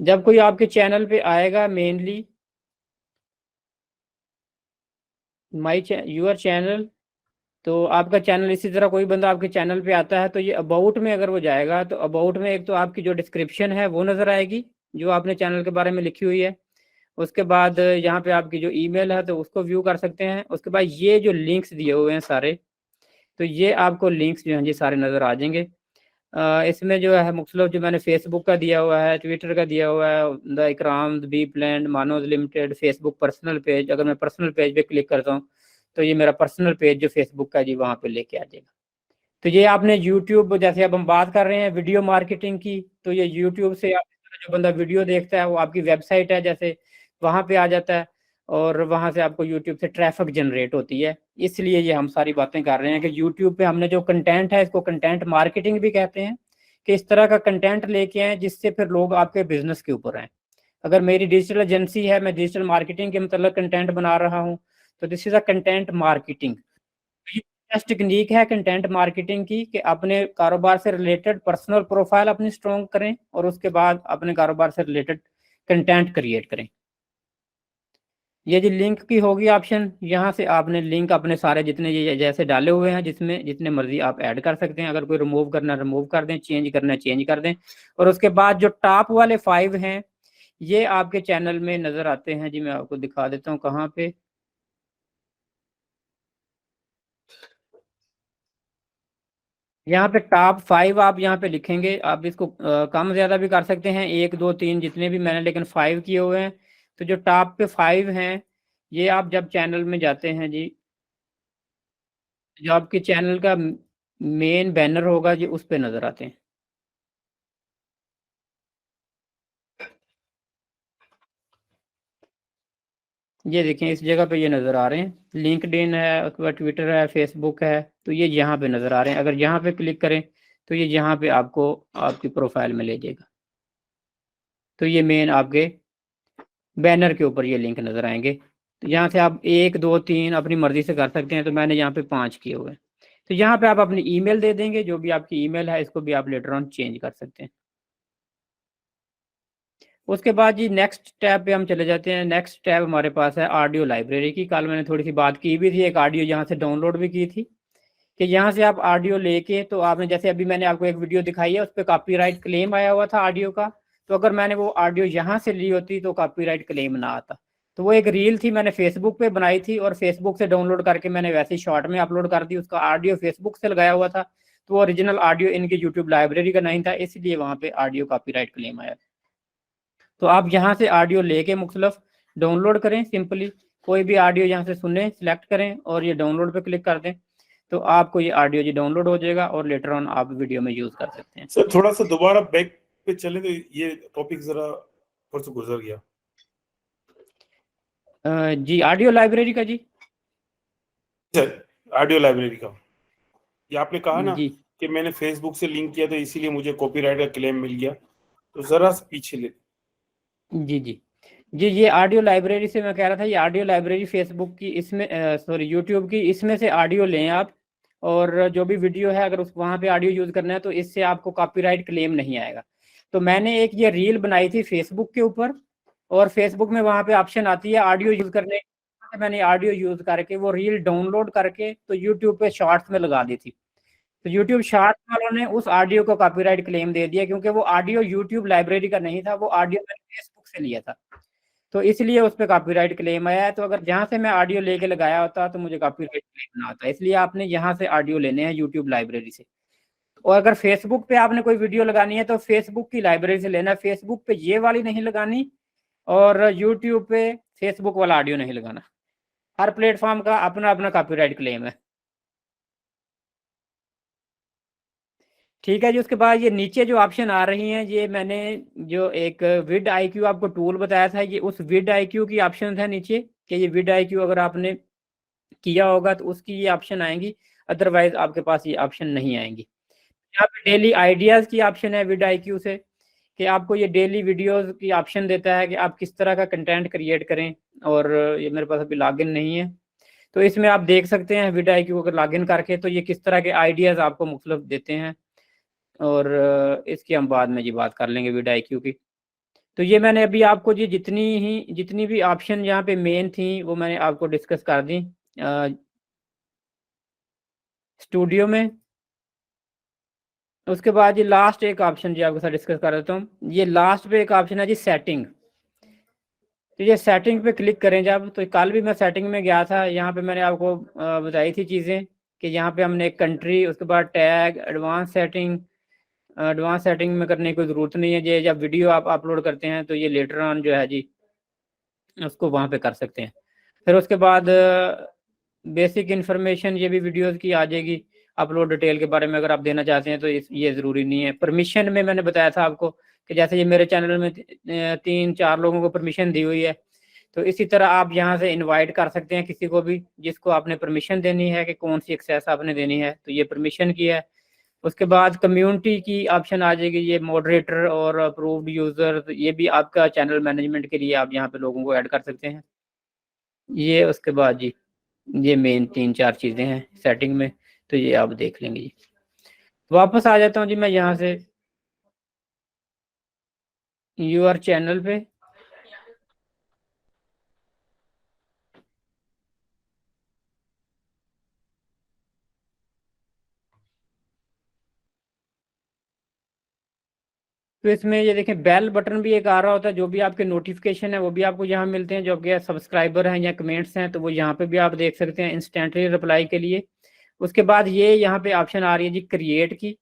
जब कोई आपके चैनल पे आएगा, मेनली माई यूर चैनल, तो आपका चैनल इसी तरह कोई बंदा आपके चैनल पे आता है तो ये अबाउट में अगर वो जाएगा तो अबाउट में एक तो आपकी जो डिस्क्रिप्शन है वो नज़र आएगी जो आपने चैनल के बारे में लिखी हुई है। उसके बाद यहाँ पे आपकी जो ईमेल है तो उसको व्यू कर सकते हैं। उसके बाद ये जो लिंक्स दिए हुए हैं सारे, तो ये आपको लिंक्स जो हैं जी सारे नज़र आ जाएंगे। इसमें जो है मुख्तलिफ जो मैंने फेसबुक का दिया हुआ है, ट्विटर का दिया हुआ है, the Ikram, the B plan, Manoj limited, Facebook personal page. अगर मैं पर्सनल पेज पे क्लिक करता हूँ तो ये मेरा पर्सनल पेज जो फेसबुक का जी वहाँ पे लेके आ जाएगा। तो ये आपने यूट्यूब, जैसे अब हम बात कर रहे हैं वीडियो मार्केटिंग की, तो ये यूट्यूब से आप जो बंदा वीडियो देखता है वो आपकी वेबसाइट है जैसे वहाँ पे आ जाता है, और वहाँ से आपको यूट्यूब से ट्रैफिक जनरेट होती है। इसलिए ये हम सारी बातें कर रहे हैं कि यूट्यूब पे हमने जो कंटेंट है इसको कंटेंट मार्केटिंग भी कहते हैं, कि इस तरह का कंटेंट लेके आए जिससे फिर लोग आपके बिजनेस के ऊपर आए। अगर मेरी डिजिटल एजेंसी है, मैं डिजिटल मार्केटिंग के मतलब कंटेंट बना रहा हूँ, तो this is a content marketing. ये बेस्ट टेक्निक है कंटेंट मार्केटिंग की, कि अपने कारोबार से रिलेटेड पर्सनल प्रोफाइल अपनी स्ट्रॉन्ग करें और उसके बाद अपने कारोबार से रिलेटेड कंटेंट क्रिएट करें। ये जो लिंक की होगी ऑप्शन, यहाँ से आपने लिंक अपने सारे जितने ये जैसे डाले हुए हैं जिसमें जितने मर्जी आप ऐड कर सकते हैं। अगर कोई रिमूव करना रिमूव कर दें, चेंज करना चेंज कर दें। और उसके बाद जो टॉप वाले 5 हैं ये आपके चैनल में नज़र आते हैं जी। मैं आपको दिखा देता हूँ कहाँ पे। यहाँ पे टॉप 5 आप यहाँ पे लिखेंगे। आप इसको कम ज़्यादा भी कर सकते हैं, 1 2 3 जितने भी, मैंने लेकिन 5 किए हुए हैं। तो जो टॉप पे 5 हैं ये आप जब चैनल में जाते हैं जी, जो आपके चैनल का मेन बैनर होगा जी उस पे नज़र आते हैं। ये देखें इस जगह पे ये नज़र आ रहे हैं, लिंक्डइन है, उसके बाद ट्विटर है, फेसबुक है, तो ये यहाँ पे नज़र आ रहे हैं। अगर यहाँ पे क्लिक करें तो ये यहाँ पे आपको आपकी प्रोफाइल में ले जाएगा। तो ये मेन आपके बैनर के ऊपर ये लिंक नज़र आएंगे। तो यहाँ से आप 1 2 3 अपनी मर्जी से कर सकते हैं। तो मैंने यहाँ पे 5 किए हुए हैं। तो यहाँ पे आप अपनी ईमेल दे देंगे, जो भी आपकी ईमेल है इसको भी आप लेटर ऑन चेंज कर सकते हैं। उसके बाद जी नेक्स्ट टैब पे हम चले जाते हैं। नेक्स्ट टैब हमारे पास है ऑडियो लाइब्रेरी की। कल मैंने थोड़ी सी बात की भी थी, एक ऑडियो यहाँ से डाउनलोड भी की थी कि यहाँ से आप ऑडियो लेके, तो आपने जैसे अभी मैंने आपको एक वीडियो दिखाई है उस पर कॉपीराइट क्लेम आया हुआ था ऑडियो का। तो अगर मैंने वो ऑडियो यहाँ से ली होती तो कॉपीराइट क्लेम ना आता। तो वो एक रील थी, मैंने फेसबुक पे बनाई थी और फेसबुक से डाउनलोड करके मैंने वैसे ही शॉर्ट में अपलोड कर दी। उसका ऑडियो फेसबुक से लगाया हुआ था, तो वो ओरिजिनल ऑडियो इनकी यूट्यूब लाइब्रेरी का नहीं था, इसलिए वहाँ पे ऑडियो कॉपीराइट क्लेम आया। तो आप यहाँ से ऑडियो लेके मुख्तलफ डाउनलोड करें। सिंपली कोई भी ऑडियो यहाँ से सुने, सिलेक्ट करें और ये डाउनलोड पे क्लिक कर दें, तो आपको ये ऑडियो जी डाउनलोड हो जाएगा और लेटर ऑन आप वीडियो में यूज कर सकते हैं। सर थोड़ा सा दोबारा बैक पे चले तो ये टॉपिक जरा ऊपर से गुजर गया। जी ऑडियो लाइब्रेरी का जी, सर ऑडियो लाइब्रेरी का ये आपने कहा ना जी कि मैंने फेसबुक से लिंक किया तो इसीलिए मुझे कॉपीराइट का क्लेम मिल गया, तो जरा सा पीछे ले। जी जी जी ये ऑडियो लाइब्रेरी से मैं कह रहा था, ये ऑडियो लाइब्रेरी फेसबुक की, इसमें सॉरी यूट्यूब की, इसमें से ऑडियो लें आप। और जो भी वीडियो है अगर उस वहाँ पे ऑडियो यूज़ करना है तो इससे आपको कॉपीराइट क्लेम नहीं आएगा। तो मैंने एक ये रील बनाई थी फेसबुक के ऊपर, और फेसबुक में वहाँ पे ऑप्शन आती है ऑडियो यूज़ करने, मैंने ऑडियो यूज़ करके वो रील डाउनलोड करके तो यूट्यूब पे शॉर्ट्स में लगा दी थी। तो यूट्यूब शॉर्ट्स वालों ने उस ऑडियो को कॉपीराइट क्लेम दे दिया, क्योंकि वो ऑडियो यूट्यूब लाइब्रेरी का नहीं था, वो ऑडियो मैंने फेसबुक से लिया था, तो इसलिए उस पर कॉपीराइट क्लेम आया है। तो अगर जहाँ से मैं ऑडियो लेके लगाया होता तो मुझे कॉपीराइट क्लेम ना आता, इसलिए आपने यहाँ से ऑडियो लेने हैं यूट्यूब लाइब्रेरी से। और अगर फेसबुक पे आपने कोई वीडियो लगानी है तो फेसबुक की लाइब्रेरी से लेना, फेसबुक पे ये वाली नहीं लगानी, और यूट्यूब पे फेसबुक वाला ऑडियो नहीं लगाना। हर प्लेटफॉर्म का अपना अपना कॉपीराइट क्लेम है। ठीक है जी। उसके बाद ये नीचे जो ऑप्शन आ रही हैं, ये मैंने जो एक विड IQ आपको टूल बताया था, ये उस विड IQ की ऑप्शन है नीचे, कि ये विड IQ अगर आपने किया होगा तो उसकी ये ऑप्शन आएंगी, अदरवाइज आपके पास ये ऑप्शन नहीं आएंगी। यहाँ पे डेली आइडियाज़ की ऑप्शन है विड IQ से, कि आपको ये डेली वीडियोस की ऑप्शन देता है कि आप किस तरह का कंटेंट क्रिएट करें। और ये मेरे पास अभी लॉगिन नहीं है, तो इसमें आप देख सकते हैं विड IQ अगर लॉगिन करके तो ये किस तरह के आइडियाज़ आपको मुख्तलिफ देते हैं। और इसकी हम बाद में जी बात कर लेंगे विड IQ की। तो ये मैंने अभी आपको जी जितनी भी ऑप्शन यहाँ पे मेन थी वो मैंने आपको डिस्कस कर दी स्टूडियो में। उसके बाद ये लास्ट एक ऑप्शन जी आपके साथ डिस्कस कर देता हूँ। ये लास्ट पे एक ऑप्शन है जी सेटिंग। तो ये सेटिंग पे क्लिक करें जब, तो कल भी मैं सेटिंग में गया था, यहाँ पे मैंने आपको बताई थी चीज़ें कि यहाँ पे हमने कंट्री, उसके बाद टैग, एडवांस सेटिंग में करने की कोई ज़रूरत नहीं है। ये जब वीडियो आप अपलोड करते हैं तो ये लेटर ऑन जो है जी उसको वहाँ पे कर सकते हैं। फिर उसके बाद बेसिक इन्फॉर्मेशन ये भी वीडियोस की आ जाएगी, अपलोड डिटेल के बारे में अगर आप देना चाहते हैं तो ये ज़रूरी नहीं है। परमिशन में मैंने बताया था आपको कि जैसे ये मेरे चैनल में 3-4 लोगों को परमिशन दी हुई है, तो इसी तरह आप यहाँ से इनवाइट कर सकते हैं किसी को भी जिसको आपने परमिशन देनी है, कि कौन सी एक्सेस आपने देनी है, तो ये परमिशन की है। उसके बाद कम्युनिटी की ऑप्शन आ जाएगी, ये मॉडरेटर और अप्रूव्ड यूज़र, तो ये भी आपका चैनल मैनेजमेंट के लिए आप यहाँ पे लोगों को ऐड कर सकते हैं। ये उसके बाद जी ये मेन 3-4 चीज़ें हैं सेटिंग में, तो ये आप देख लेंगे जी। वापस आ जाता हूँ जी मैं यहाँ से यूआर चैनल पे। तो इसमें ये देखें बेल बटन भी एक आ रहा होता है, जो भी आपके नोटिफिकेशन है वो भी आपको यहाँ मिलते हैं, जो आपके सब्सक्राइबर हैं या कमेंट्स हैं तो वो यहाँ पे भी आप देख सकते हैं इंस्टेंटली रिप्लाई के लिए। उसके बाद ये यहाँ पे ऑप्शन आ रही है जी क्रिएट की।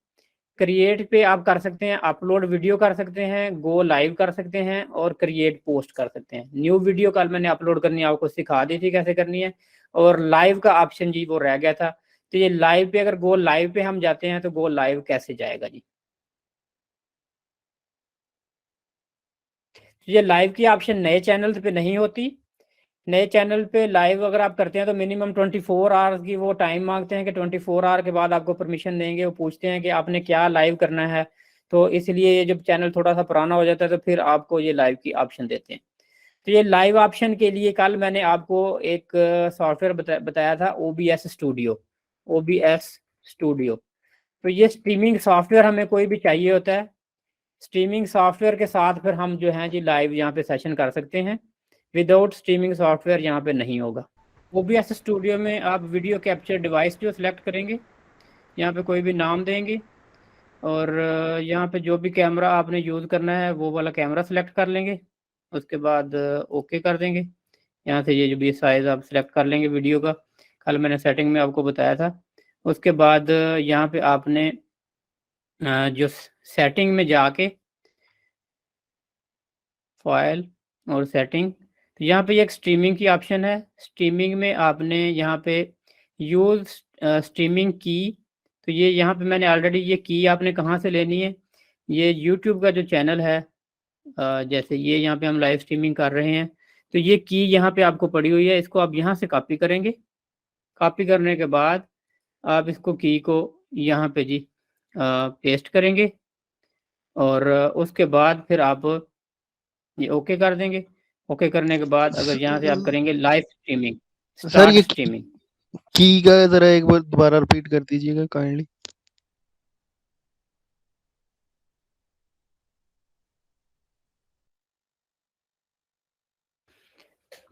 क्रिएट पे आप कर सकते हैं, अपलोड वीडियो कर सकते हैं, गो लाइव कर सकते हैं और क्रिएट पोस्ट कर सकते हैं। न्यू वीडियो कल मैंने अपलोड करनी आपको सिखा दी थी कैसे करनी है, और लाइव का ऑप्शन जी वो रह गया था। तो ये लाइव पे अगर गो लाइव पे हम जाते हैं तो गो लाइव कैसे जाएगा जी। तो ये लाइव की ऑप्शन नए चैनल पे नहीं होती, नए चैनल पे लाइव अगर आप करते हैं तो मिनिमम 24 आवर्स की वो टाइम मांगते हैं कि 24 आवर के बाद आपको परमिशन देंगे। वो पूछते हैं कि आपने क्या लाइव करना है, तो इसलिए ये जब चैनल थोड़ा सा पुराना हो जाता है तो फिर आपको ये लाइव की ऑप्शन देते हैं। तो ये लाइव ऑप्शन के लिए कल मैंने आपको एक सॉफ्टवेयर बताया था, OBS स्टूडियो। OBS स्टूडियो, तो ये स्ट्रीमिंग सॉफ्टवेयर हमें कोई भी चाहिए होता है। स्ट्रीमिंग सॉफ्टवेयर के साथ फिर हम जो हैं जी लाइव यहाँ पे सेशन कर सकते हैं। विदाउट स्ट्रीमिंग सॉफ्टवेयर यहाँ पे नहीं होगा। OBS स्टूडियो में आप वीडियो कैप्चर डिवाइस जो सिलेक्ट करेंगे, यहाँ पे कोई भी नाम देंगे, और यहाँ पे जो भी कैमरा आपने यूज़ करना है वो वाला कैमरा सेलेक्ट कर लेंगे। उसके बाद ओके कर देंगे। यहाँ से ये जो भी साइज़ आप सिलेक्ट कर लेंगे वीडियो का, कल मैंने सेटिंग में आपको बताया था। उसके बाद यहाँ पे आपने जो सेटिंग में जाके फाइल और सेटिंग, तो यहाँ पे एक स्ट्रीमिंग की ऑप्शन है। स्ट्रीमिंग में आपने यहाँ पे यूज़ स्ट्रीमिंग की, तो ये यहाँ पे मैंने ऑलरेडी ये की आपने कहाँ से लेनी है, ये यूट्यूब का जो चैनल है, जैसे ये यहाँ पे हम लाइव स्ट्रीमिंग कर रहे हैं, तो ये की यहाँ पे आपको पड़ी हुई है। इसको आप यहाँ से कॉपी करेंगे। कॉपी करने के बाद आप इसको की को यहाँ पे जी पेस्ट करेंगे, और उसके बाद फिर आप ये ओके कर देंगे। ओके करने के बाद अगर यहाँ से आप करेंगे लाइव स्ट्रीमिंग, सर स्टार्ट ये स्ट्रीमिंग। की का जरा एक बार दोबारा रिपीट कर दीजिएगा काइंडली।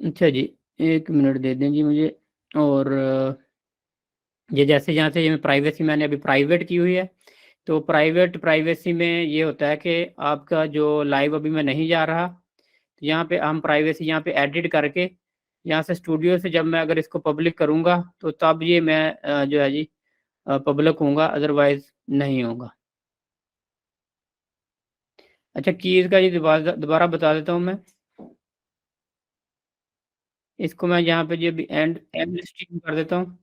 अच्छा जी, 1 मिनट दे दें जी मुझे। और ये जैसे यहाँ से ये प्राइवेसी मैंने अभी प्राइवेट की हुई है, तो प्राइवेसी में ये होता है कि आपका जो लाइव अभी मैं नहीं जा रहा, तो यहाँ पे हम प्राइवेसी यहाँ पे एडिट करके यहाँ से स्टूडियो से जब मैं अगर इसको पब्लिक करूँगा तो तब ये मैं जो है जी पब्लिक होऊंगा, अदरवाइज नहीं होगा। अच्छा, कीज़ का ये दोबारा बता देता हूँ मैं। इसको मैं यहाँ पे जो भी एंड एंड स्ट्रीम कर देता हूँ।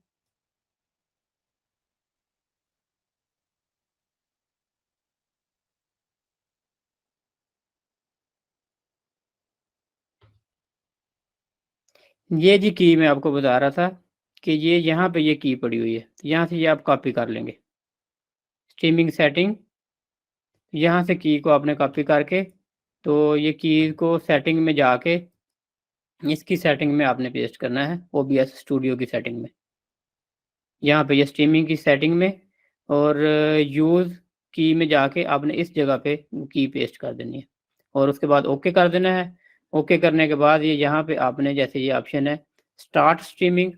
ये जी की मैं आपको बता रहा था कि ये यहाँ पे ये की पड़ी हुई है, यहाँ से ये आप कॉपी कर लेंगे। स्ट्रीमिंग सेटिंग, यहाँ से की को आपने कॉपी करके, तो ये की को सेटिंग में जाके इसकी सेटिंग में आपने पेस्ट करना है, OBS स्टूडियो की सेटिंग में। यहाँ पे ये स्ट्रीमिंग की सेटिंग में, और यूज़ की में जाके आपने इस जगह पे की पेस्ट कर देनी है, और उसके बाद ओके कर देना है। ओके करने के बाद ये यहाँ पे आपने जैसे ये ऑप्शन है स्टार्ट स्ट्रीमिंग,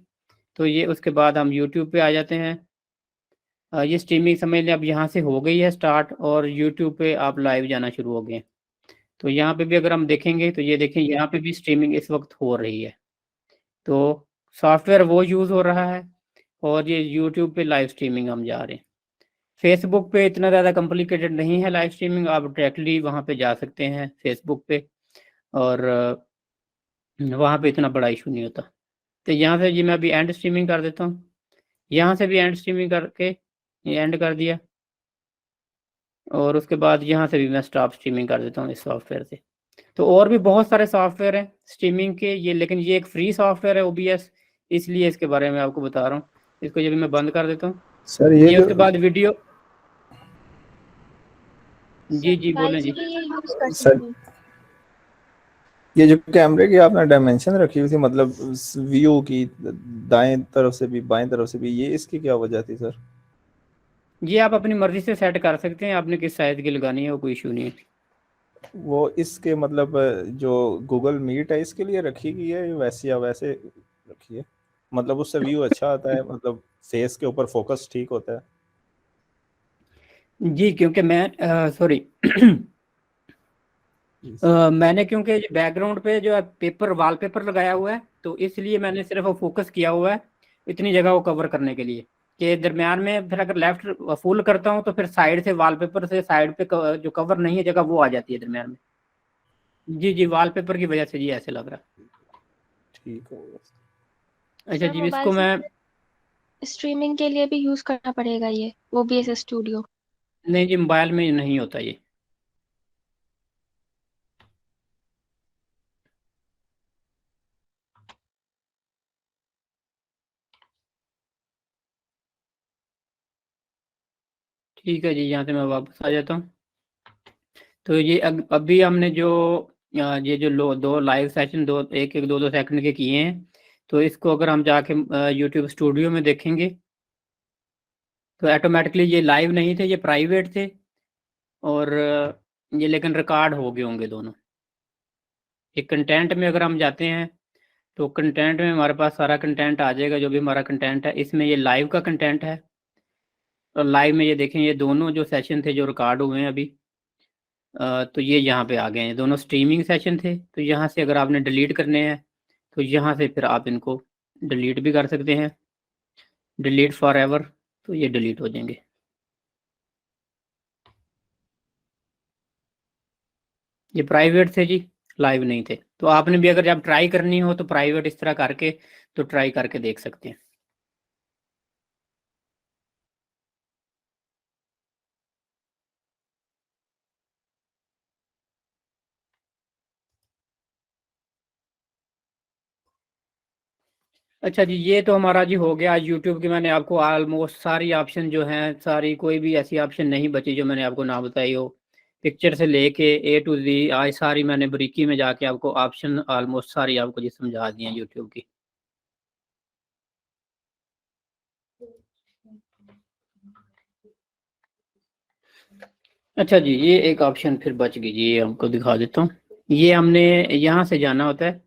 तो ये उसके बाद हम यूट्यूब पे आ जाते हैं। ये स्ट्रीमिंग समझ लें अब यहाँ से हो गई है स्टार्ट, और यूट्यूब पे आप लाइव जाना शुरू हो गए हैं। तो यहाँ पे भी अगर हम देखेंगे तो ये देखें यहाँ पे भी स्ट्रीमिंग इस वक्त हो रही है। तो सॉफ्टवेयर वो यूज़ हो रहा है, और ये यूट्यूब पे लाइव स्ट्रीमिंग हम जा रहे हैं। फेसबुक पे इतना ज़्यादा कॉम्प्लिकेटेड नहीं है लाइव स्ट्रीमिंग, आप डायरेक्टली वहाँ पे जा सकते हैं फेसबुक पे, और वहाँ पे इतना बड़ा इशू नहीं होता। तो यहाँ से जी मैं अभी एंड स्ट्रीमिंग कर देता हूँ। यहाँ से भी एंड स्ट्रीमिंग करके ये एंड कर दिया, और उसके बाद यहाँ से भी मैं स्टॉप स्ट्रीमिंग कर देता हूँ इस सॉफ्टवेयर से। तो और भी बहुत सारे सॉफ्टवेयर हैं स्ट्रीमिंग के ये, लेकिन ये एक फ्री सॉफ्टवेयर है OBS, इसलिए इसके बारे में आपको बता रहा हूँ। इसको ये भी मैं बंद कर देता हूँ। सर ये उसके बाद वीडियो, जी जी बोलें जी। सर ये जो कैमरे की आपने डायमेंशन रखी हुई थी, मतलब व्यू की दाएं तरफ से भी बाएं तरफ से भी, ये इसकी क्या वजह थी सर? ये आप अपनी मर्जी से सेट कर सकते हैं, आपने किस साइज की लगानी है वो कोई इशू नहीं है। वो इसके मतलब जो गूगल मीट है इसके लिए रखी गई है वैसे या वैसे रखी है? मतलब उससे व्यू अच्छा आता है, मतलब फेस के ऊपर फोकस ठीक होता है? जी क्योंकि मैं सॉरी मैंने क्योंकि बैकग्राउंड पे जो है पेपर वॉलपेपर लगाया हुआ है, तो इसलिए मैंने सिर्फ फोकस किया हुआ है इतनी जगह को कवर करने के लिए, कि दरमियान में फिर अगर लेफ्ट फुल करता हूँ तो फिर साइड से वॉलपेपर से साइड पे जो कवर नहीं है जगह वो आ जाती है दरमियान में। जी जी, वॉलपेपर की वजह से जी ऐसे लग रहा है। ठीक हो गया। अच्छा सर जी, मोबाइल इसको मैं स्ट्रीमिंग के लिए भी यूज करना पड़ेगा ये OBS स्टूडियो? नहीं जी, मोबाइल में नहीं होता ये। ठीक है जी, यहाँ से मैं वापस आ जाता हूँ। तो ये अभी हमने जो ये जो दो लाइव सेशन दो एक एक 2-2 सेकंड के किए हैं, तो इसको अगर हम जाके यूट्यूब स्टूडियो में देखेंगे तो ऑटोमेटिकली ये लाइव नहीं थे, ये प्राइवेट थे, और ये लेकिन रिकॉर्ड हो गए होंगे दोनों। एक कंटेंट में अगर हम जाते हैं तो कंटेंट में हमारे पास सारा कंटेंट आ जाएगा, जो भी हमारा कंटेंट है। इसमें ये लाइव का कंटेंट है, और लाइव में ये देखें ये दोनों जो सेशन थे जो रिकॉर्ड हुए हैं अभी, तो ये यहाँ पे आ गए हैं, दोनों स्ट्रीमिंग सेशन थे। तो यहाँ से अगर आपने डिलीट करने हैं तो यहाँ से फिर आप इनको डिलीट भी कर सकते हैं, डिलीट फॉर एवर, तो ये डिलीट हो जाएंगे। ये प्राइवेट थे जी, लाइव नहीं थे। तो आपने भी अगर जब ट्राई करनी हो तो प्राइवेट इस तरह करके तो ट्राई करके देख सकते हैं। अच्छा जी, ये तो हमारा जी हो गया आज यूट्यूब की। मैंने आपको ऑलमोस्ट सारी ऑप्शन जो हैं, सारी कोई भी ऐसी ऑप्शन नहीं बची जो मैंने आपको ना बताई हो। पिक्चर से लेके A to Z आज सारी मैंने बारीकी में जाके आपको ऑप्शन ऑलमोस्ट सारी आपको जी समझा दी हैं यूट्यूब की। अच्छा जी, ये एक ऑप्शन फिर बच गई जी, ये आपको दिखा देता हूँ। ये हमने यहाँ से जाना होता है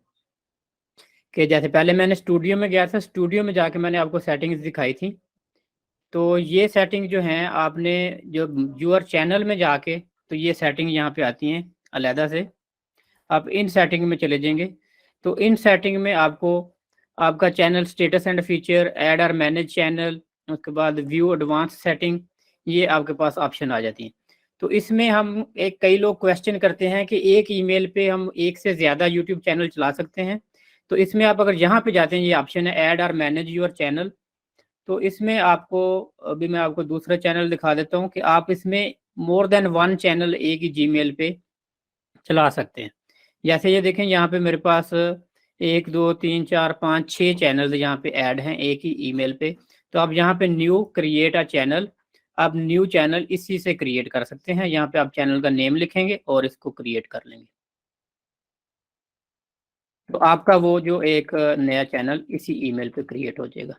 कि जैसे पहले मैंने स्टूडियो में गया था, स्टूडियो में जाके मैंने आपको सेटिंग्स दिखाई थी। तो ये सेटिंग जो है आपने जो यूअर चैनल में जाके, तो ये सेटिंग यहाँ पे आती हैं अलहदा से। आप इन सेटिंग में चले जाएंगे तो इन सेटिंग में आपको आपका channel status and feature, add और मैनेज चैनल, उसके बाद व्यू एडवांस सेटिंग, ये आपके पास ऑप्शन आ जाती हैं। तो इसमें हम कई लोग क्वेश्चन करते हैं कि एक ईमेल पे हम एक से ज़्यादा यूट्यूब चैनल चला सकते हैं। तो इसमें आप अगर यहाँ पे जाते हैं, ये ऑप्शन है ऐड और मैनेज यूर चैनल। तो इसमें आपको अभी मैं आपको दूसरा चैनल दिखा देता हूँ कि आप इसमें मोर देन 1 चैनल एक ही जीमेल पे चला सकते हैं। जैसे ये देखें, यहाँ पे मेरे पास 1 2 3 4 5 6 चैनल यहाँ पे ऐड हैं एक ही ईमेल पे। तो आप यहाँ पे न्यू क्रिएट अ चैनल, आप न्यू चैनल इसी से क्रिएट कर सकते हैं। यहाँ पे आप चैनल का नेम लिखेंगे और इसको क्रिएट कर लेंगे, तो आपका वो जो एक नया चैनल इसी ईमेल पे क्रिएट हो जाएगा।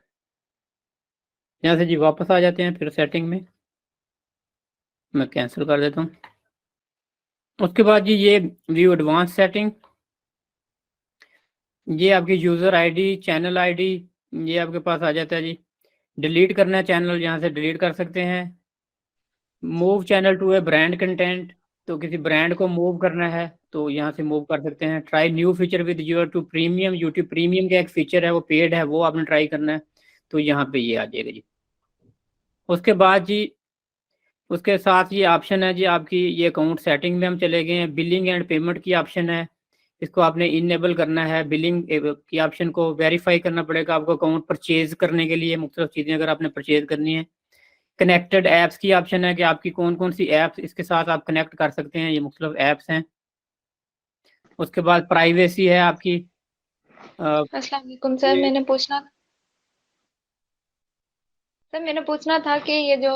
यहाँ से जी वापस आ जाते हैं फिर सेटिंग में, मैं कैंसिल कर देता हूँ। उसके बाद जी ये व्यू एडवांस सेटिंग, ये आपकी यूज़र आईडी, चैनल आईडी, ये आपके पास आ जाता है जी। डिलीट करना है चैनल, यहाँ से डिलीट कर सकते हैं। Move channel to a brand content, तो किसी ब्रांड को मूव करना है तो यहाँ से मूव कर सकते हैं। Try new feature with your to premium, YouTube premium का एक फीचर है वो पेड है, वो आपने ट्राई करना है, तो यहाँ पे ये आ जाएगा जी। उसके बाद जी उसके साथ ये ऑप्शन है जी आपकी, ये अकाउंट सेटिंग में हम चले गए हैं। बिलिंग एंड पेमेंट की ऑप्शन है, इसको आपने इनेबल करना है। बिलिंग की ऑप्शन को वेरीफाई करना पड़ेगा आपको अकाउंट परचेज करने के लिए, मुख्तलिफ चीज़ें अगर आपने परचेज करनी है। कनेक्टेड ऐप्स की ऑप्शन है कि आपकी कौन कौन सी ऐप्स इसके साथ आप कनेक्ट कर सकते हैं, ये मुख्तलिफ ऐप्स हैं। उसके बाद प्राइवेसी है आपकी। अस्सलाम वालेकुम सर, मैंने पूछना था कि ये जो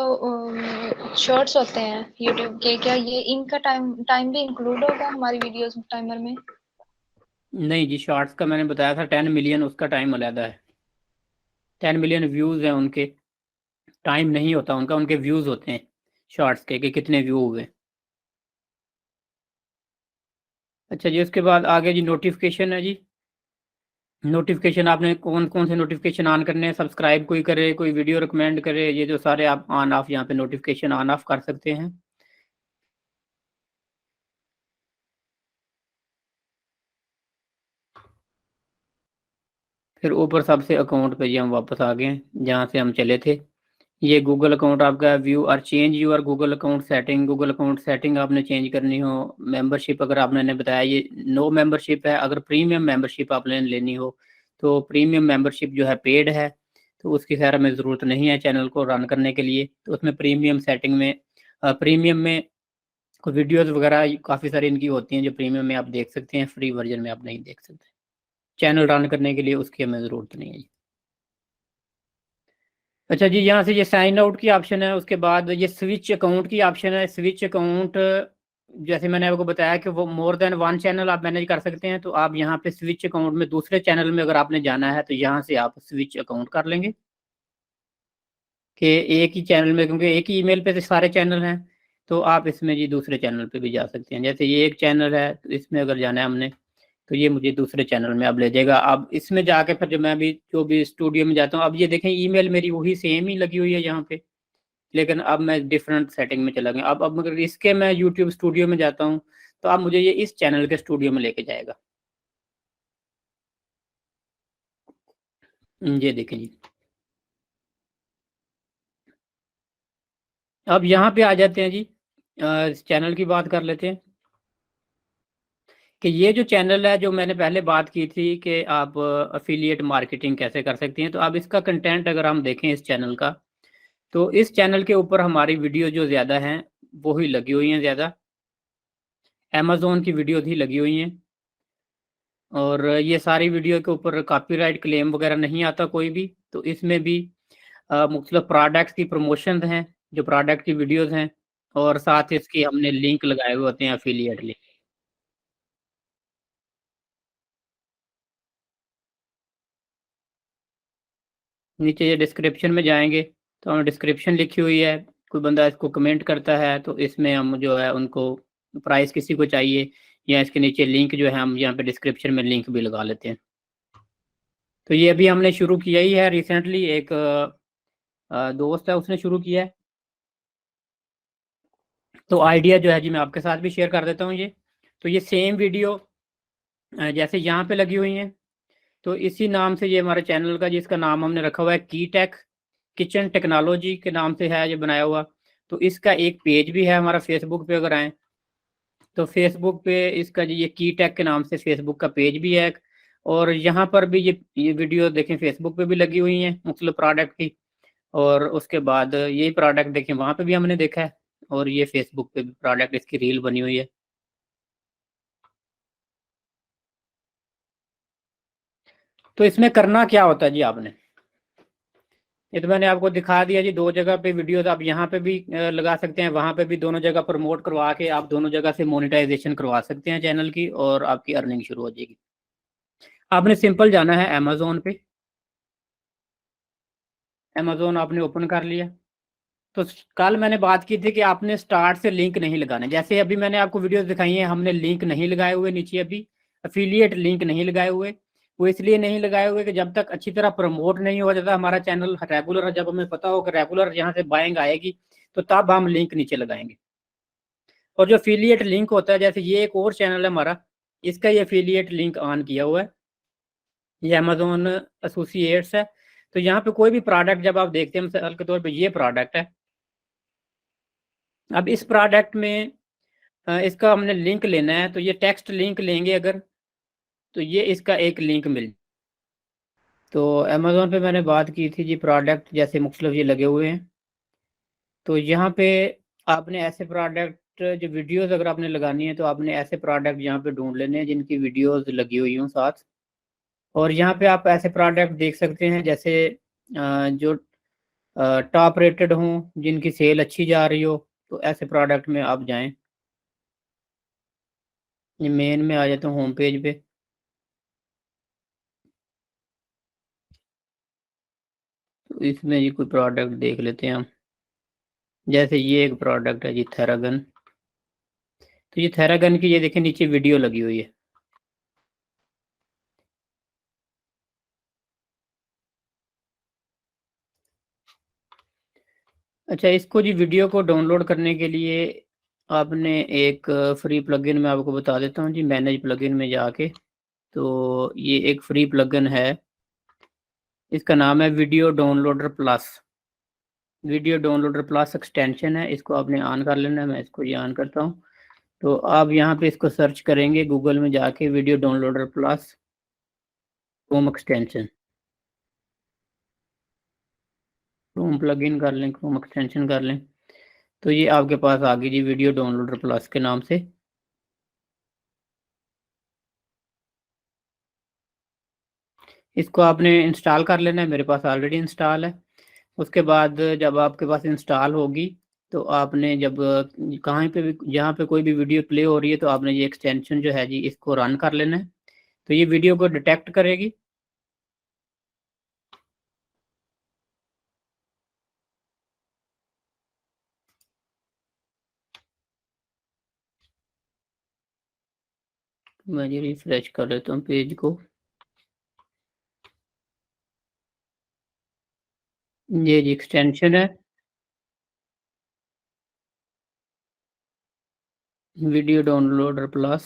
शॉर्ट्स होते हैं यूट्यूब के, क्या ये इनका टाइम भी इंक्लूड होगा हमारी वीडियोस टाइमर में? नहीं जी, शॉर्ट्स का मैंने बताया था 10 मिलियन उसका टाइम अलहदा है। 10 मिलियन व्यूज़ हैं उनके, टाइम नहीं होता उनका, उनके व्यूज़ होते हैं शॉर्ट्स के कि कितने व्यू हुए। अच्छा जी, उसके बाद आगे जी नोटिफिकेशन है जी। नोटिफिकेशन आपने कौन कौन से नोटिफिकेशन ऑन करने हैं, सब्सक्राइब कोई करे, कोई वीडियो रिकमेंड करे, ये जो सारे आप ऑन ऑफ यहाँ पे नोटिफिकेशन ऑन ऑफ कर सकते हैं। फिर ऊपर सबसे अकाउंट पे जी हम वापस आ गए हैं जहाँ से हम चले थे। ये गूगल अकाउंट आपका व्यू और change your Google account setting, Google account setting आपने चेंज करनी हो। मेंबरशिप अगर आपने बताया ये नो मेंबरशिप है, अगर प्रीमियम मेंबरशिप आपने लेनी हो तो प्रीमियम मेंबरशिप जो है पेड है, तो उसकी खैर हमें ज़रूरत नहीं है चैनल को रन करने के लिए। तो उसमें प्रीमियम सेटिंग में प्रीमियम में वीडियोज़ वगैरह काफ़ी सारी इनकी होती हैं जो प्रीमियम में आप देख सकते हैं, फ्री वर्जन में आप नहीं देख सकते। चैनल रन करने के लिए उसकी हमें ज़रूरत नहीं है। अच्छा जी, यहाँ से ये साइन आउट की ऑप्शन है, उसके बाद ये स्विच अकाउंट की ऑप्शन है। स्विच अकाउंट जैसे मैंने आपको बताया कि वो मोर देन वन चैनल आप मैनेज कर सकते हैं, तो आप यहाँ पे स्विच अकाउंट में दूसरे चैनल में अगर आपने जाना है तो यहाँ से आप स्विच अकाउंट कर लेंगे कि एक ही चैनल में, क्योंकि एक ही ईमेल पे तो सारे चैनल हैं, तो आप इसमें जी दूसरे चैनल पे भी जा सकते हैं। जैसे ये एक चैनल है तो इसमें अगर जाना है हमने, तो ये मुझे दूसरे चैनल में अब ले जाएगा। अब इसमें जाके फिर जो मैं भी जो भी स्टूडियो में जाता हूँ, अब ये देखें ईमेल मेरी वही सेम ही लगी हुई है यहाँ पे, लेकिन अब मैं डिफरेंट सेटिंग में चला गया। अब अगर इसके मैं यूट्यूब स्टूडियो में जाता हूँ तो अब मुझे ये इस चैनल के स्टूडियो में लेके जाएगा। ये देखें जी, अब यहाँ पे आ जाते हैं जी। इस चैनल की बात कर लेते हैं कि ये जो चैनल है, जो मैंने पहले बात की थी कि आप अफिलिएट मार्केटिंग कैसे कर सकती हैं, तो अब इसका कंटेंट अगर हम देखें इस चैनल का, तो इस चैनल के ऊपर हमारी वीडियो जो ज़्यादा हैं वो ही लगी हुई हैं, ज़्यादा अमेज़ोन की वीडियो ही लगी हुई हैं। और ये सारी वीडियो के ऊपर कॉपीराइट क्लेम वगैरह नहीं आता कोई भी। तो इसमें भी मुख्तलिफ प्रोडक्ट्स की प्रमोशन हैं, जो प्रोडक्ट की वीडियोस हैं, और साथ इसकी हमने लिंक लगाए हुए होते हैं, अफिलिएट लिंक। नीचे ये डिस्क्रिप्शन में जाएंगे तो हमें डिस्क्रिप्शन लिखी हुई है, कोई बंदा इसको कमेंट करता है तो इसमें हम जो है उनको प्राइस किसी को चाहिए, या इसके नीचे लिंक जो है हम यहाँ पे डिस्क्रिप्शन में लिंक भी लगा लेते हैं। तो ये अभी हमने शुरू किया ही है रिसेंटली, एक दोस्त है उसने शुरू किया है। तो आइडिया जो है जी मैं आपके साथ भी शेयर कर देता हूँ। ये तो ये सेम वीडियो जैसे यहाँ पे लगी हुई है, तो इसी नाम से ये हमारे चैनल का, जिसका नाम हमने रखा हुआ है की टेक किचन टेक्नोलॉजी के नाम से है ये बनाया हुआ। तो इसका एक पेज भी है हमारा फेसबुक पे, अगर आए तो फेसबुक पे इसका जी ये की टेक के नाम से फेसबुक का पेज भी है। और यहाँ पर भी ये वीडियो देखें फेसबुक पे भी लगी हुई हैं मुख्तलिफ प्रोडक्ट की, और उसके बाद यही प्रोडक्ट देखें वहाँ पे भी हमने देखा है, और ये फेसबुक पे भी प्रोडक्ट इसकी रील बनी हुई है। तो इसमें करना क्या होता है जी आपने, ये तो मैंने आपको दिखा दिया जी, दो जगह पे वीडियोस आप यहाँ पे भी लगा सकते हैं, वहाँ पे भी, दोनों जगह प्रमोट करवा के आप दोनों जगह से मोनेटाइजेशन करवा सकते हैं चैनल की, और आपकी अर्निंग शुरू हो जाएगी। आपने सिंपल जाना है अमेजोन पे, अमेजोन आपने ओपन कर लिया। तो कल मैंने बात की थी कि आपने स्टार्ट से लिंक नहीं लगाने, जैसे अभी मैंने आपको वीडियोस दिखाई हैं, हमने लिंक नहीं लगाए हुए नीचे, अभी अफिलिएट लिंक नहीं लगाए हुए। वो इसलिए नहीं लगाए हुए कि जब तक अच्छी तरह प्रमोट नहीं हो जाता हमारा चैनल रेगुलर, जब हमें पता हो कि रेगुलर यहाँ से बाइंग आएगी तो तब हम लिंक नीचे लगाएंगे। और जो अफिलिएट लिंक होता है, जैसे ये एक और चैनल है हमारा, इसका ये अफिलिएट लिंक ऑन किया हुआ है, ये अमेजोन एसोसिएट्स है। तो यहाँ पे कोई भी प्रोडक्ट जब आप देखते हैं, मिसाल के तौर पे ये प्रोडक्ट है, अब इस प्रोडक्ट में इसका हमने लिंक लेना है, तो ये टेक्स्ट लिंक लेंगे अगर, तो ये इसका एक लिंक मिल। तो अमेजोन पे मैंने बात की थी जी, प्रोडक्ट जैसे मुख्तलिफ ये लगे हुए हैं, तो यहाँ पे आपने ऐसे प्रोडक्ट जो वीडियोस अगर आपने लगानी है तो आपने ऐसे प्रोडक्ट यहाँ पे ढूंढ लेने हैं जिनकी वीडियोस लगी हुई हों साथ। और यहाँ पे आप ऐसे प्रोडक्ट देख सकते हैं जैसे जो टॉप रेटेड हों, जिनकी सेल अच्छी जा रही हो, तो ऐसे प्रोडक्ट में आप जाएं। ये मेन में आ जाता हूँ होम पेज पे, तो इसमें ये कोई प्रोडक्ट देख लेते हैं हम। जैसे ये एक प्रोडक्ट है जी थेरागन, तो ये थेरागन की ये देखें नीचे वीडियो लगी हुई है। अच्छा, इसको जी वीडियो को डाउनलोड करने के लिए आपने एक फ्री प्लगइन मैं आपको बता देता हूँ जी, मैनेज प्लगइन में जाके, तो ये एक फ्री प्लगइन है, इसका नाम है video downloader plus. Video downloader plus extension है, इसको आपने ऑन कर लेना है। मैं इसको ये ऑन करता हूँ, तो आप यहाँ पे इसको सर्च करेंगे गूगल में जाके, video downloader plus Chrome extension, Chrome plugin कर लें, क्रोम एक्सटेंशन कर लें, तो ये आपके पास आ गई जी वीडियो डाउनलोडर प्लस के नाम से। इसको आपने इंस्टॉल कर लेना है, मेरे पास ऑलरेडी इंस्टॉल है। उसके बाद जब आपके पास इंस्टॉल होगी तो आपने जब कहीं पे भी जहाँ पे कोई भी वीडियो प्ले हो रही है तो आपने ये एक्सटेंशन जो है जी इसको रन कर लेना है, तो ये वीडियो को डिटेक्ट करेगी। मैं जी रिफ्रेश कर लेता हूँ पेज को। ये जी एक्सटेंशन है video downloader plus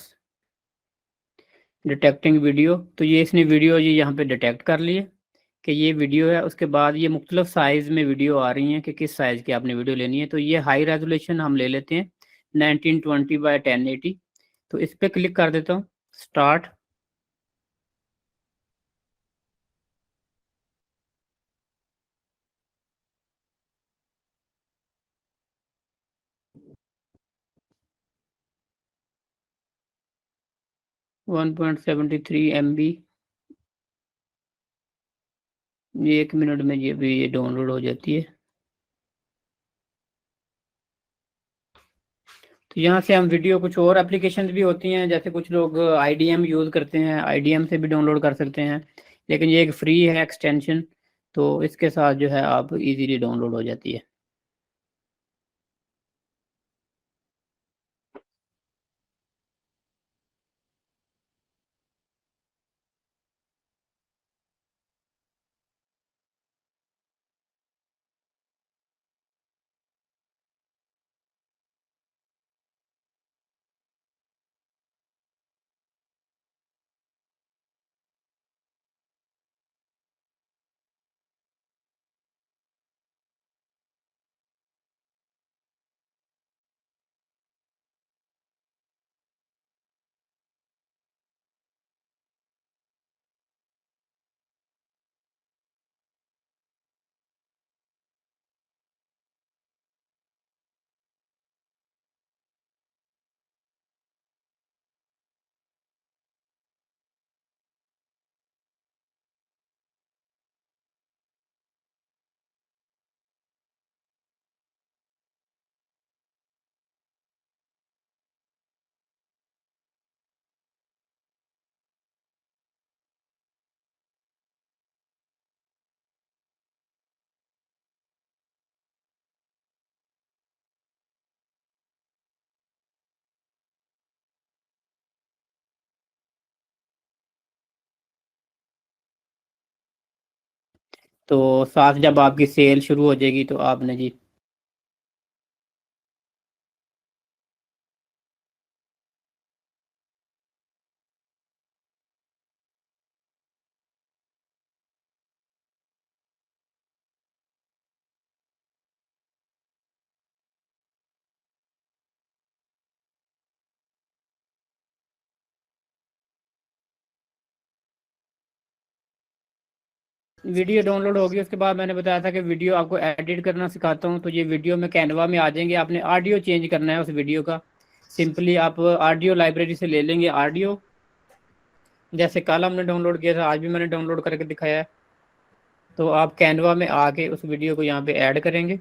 detecting video. तो ये इसने वीडियो जी यहाँ पे डिटेक्ट कर लिए कि ये वीडियो है। उसके बाद ये मुख्तलिफ साइज़ में वीडियो आ रही हैं कि किस साइज़ की आपने वीडियो लेनी है। तो ये हाई रेजोल्यूशन हम ले लेते हैं 1920 बाय 1080। तो इस पर क्लिक कर देता हूँ, स्टार्ट। One 1.73 MB। ये 1 मिनट में ये भी ये डाउनलोड हो जाती है। तो यहाँ से हम वीडियो, कुछ और एप्लीकेशन भी होती हैं, जैसे कुछ लोग IDM यूज़ करते हैं, IDM से भी डाउनलोड कर सकते हैं, लेकिन ये एक फ्री है एक्सटेंशन, तो इसके साथ जो है आप इजीली डाउनलोड हो जाती है। तो साथ जब आपकी सेल शुरू हो जाएगी तो आपने जी वीडियो डाउनलोड होगी। उसके बाद मैंने बताया था कि वीडियो आपको एडिट करना सिखाता हूँ। तो ये वीडियो में कैनवा में आ जाएंगे, आपने ऑडियो चेंज करना है उस वीडियो का। सिंपली आप ऑडियो लाइब्रेरी से ले लेंगे ऑडियो, जैसे कल हमने डाउनलोड किया था, आज भी मैंने डाउनलोड करके दिखाया है। तो आप कैनवा में आके उस वीडियो को यहाँ पे ऐड करेंगे।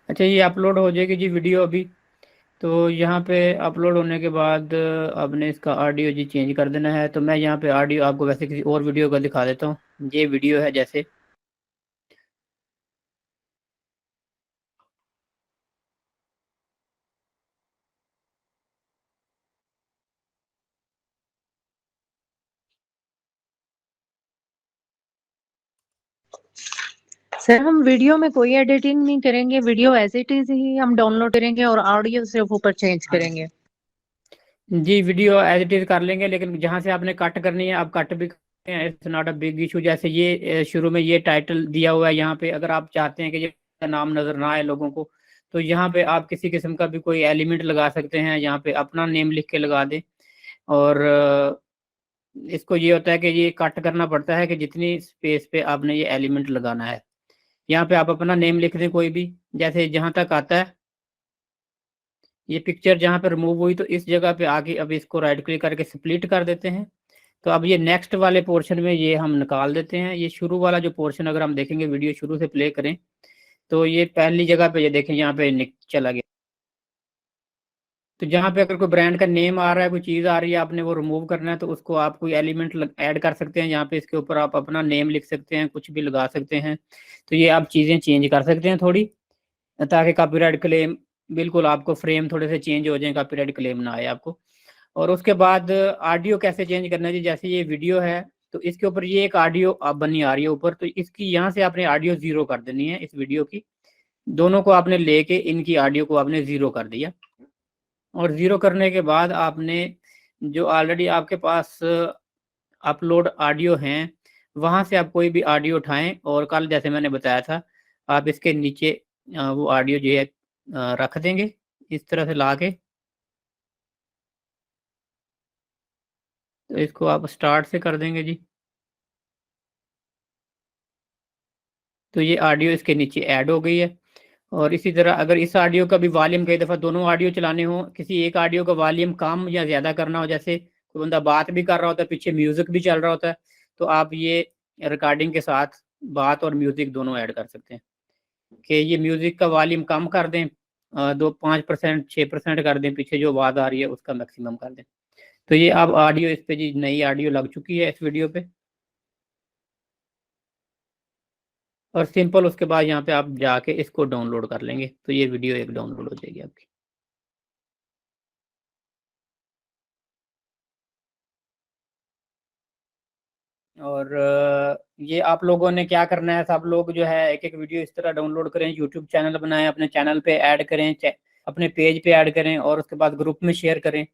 अच्छा, ये अपलोड हो जाएगी जी वीडियो अभी। तो यहाँ पे अपलोड होने के बाद आपने इसका ऑडियो जी चेंज कर देना है। तो मैं यहाँ पे ऑडियो आपको वैसे किसी और वीडियो का दिखा देता हूँ। ये वीडियो है जैसे, सर हम वीडियो में कोई एडिटिंग नहीं करेंगे, वीडियो एज इट इज ही हम डाउनलोड करेंगे और ऑडियो सिर्फ ऊपर चेंज करेंगे। जी वीडियो एज इट इज कर लेंगे, लेकिन जहाँ से आपने कट करनी है आप कट भी करते हैं, it's not a big issue. जैसे ये शुरू में ये टाइटल दिया हुआ है यहाँ पे, अगर आप चाहते हैं कि ये नाम नजर ना आए लोगों को, तो यहाँ पे आप किसी किस्म का भी कोई एलिमेंट लगा सकते हैं। यहाँ पे अपना नेम लिख के लगा दें। और इसको ये होता है कि ये कट करना पड़ता है कि जितनी स्पेस पे आपने ये एलिमेंट लगाना है। यहाँ पे आप अपना नेम लिख दें कोई भी, जैसे जहाँ तक आता है ये पिक्चर जहाँ पे रिमूव हुई तो इस जगह पे आके अब इसको राइट क्लिक करके स्प्लिट कर देते हैं। तो अब ये नेक्स्ट वाले पोर्शन में ये हम निकाल देते हैं। ये शुरू वाला जो पोर्शन अगर हम देखेंगे, वीडियो शुरू से प्ले करें तो ये पहली जगह पे ये देखें यहाँ पे चला गया। तो जहाँ पे अगर कोई ब्रांड का नेम आ रहा है, कोई चीज़ आ रही है, आपने वो रिमूव करना है तो उसको आप कोई एलिमेंट ऐड कर सकते हैं। यहाँ पे इसके ऊपर आप अपना नेम लिख सकते हैं, कुछ भी लगा सकते हैं। तो ये आप चीज़ें चेंज कर सकते हैं थोड़ी, ताकि कॉपीराइट क्लेम बिल्कुल आपको फ्रेम थोड़े से चेंज हो जाए, कॉपीराइट क्लेम ना आए आपको। और उसके बाद ऑडियो कैसे चेंज करना है, जैसे ये वीडियो है तो इसके ऊपर ये एक ऑडियो अब बनी आ रही है ऊपर, तो इसकी यहाँ से आपने ऑडियो 0 कर देनी है। इस वीडियो की दोनों को आपने लेके इनकी ऑडियो को आपने 0 कर दिया। और 0 करने के बाद आपने जो ऑलरेडी आपके पास अपलोड ऑडियो हैं वहाँ से आप कोई भी ऑडियो उठाएं और कल जैसे मैंने बताया था आप इसके नीचे वो ऑडियो जो है रख देंगे इस तरह से ला के। तो इसको आप स्टार्ट से कर देंगे जी। तो ये ऑडियो इसके नीचे ऐड हो गई है। और इसी तरह अगर इस ऑडियो का भी वॉल्यूम कई दफ़ा दोनों ऑडियो चलाने हो, किसी एक ऑडियो का वॉल्यूम कम या ज़्यादा करना हो, जैसे कोई बंदा बात भी कर रहा होता है, पीछे म्यूज़िक भी चल रहा होता है, तो आप ये रिकॉर्डिंग के साथ बात और म्यूज़िक दोनों ऐड कर सकते हैं कि ये म्यूज़िक का वॉल्यूम कम कर दें, 5% 6% कर दें, पीछे जो आवाज़ आ रही है उसका मैक्सिमम कर दें। तो ये अब ऑडियो इस पे जी नई ऑडियो लग चुकी है इस वीडियो पे। और सिंपल उसके बाद यहाँ पे आप जाके इसको डाउनलोड कर लेंगे तो ये वीडियो एक डाउनलोड हो जाएगी आपकी। और ये आप लोगों ने क्या करना है, सब लोग जो है एक एक वीडियो इस तरह डाउनलोड करें, यूट्यूब चैनल बनाएं, अपने चैनल पे ऐड करें, अपने पेज पे ऐड करें और उसके बाद ग्रुप में शेयर करें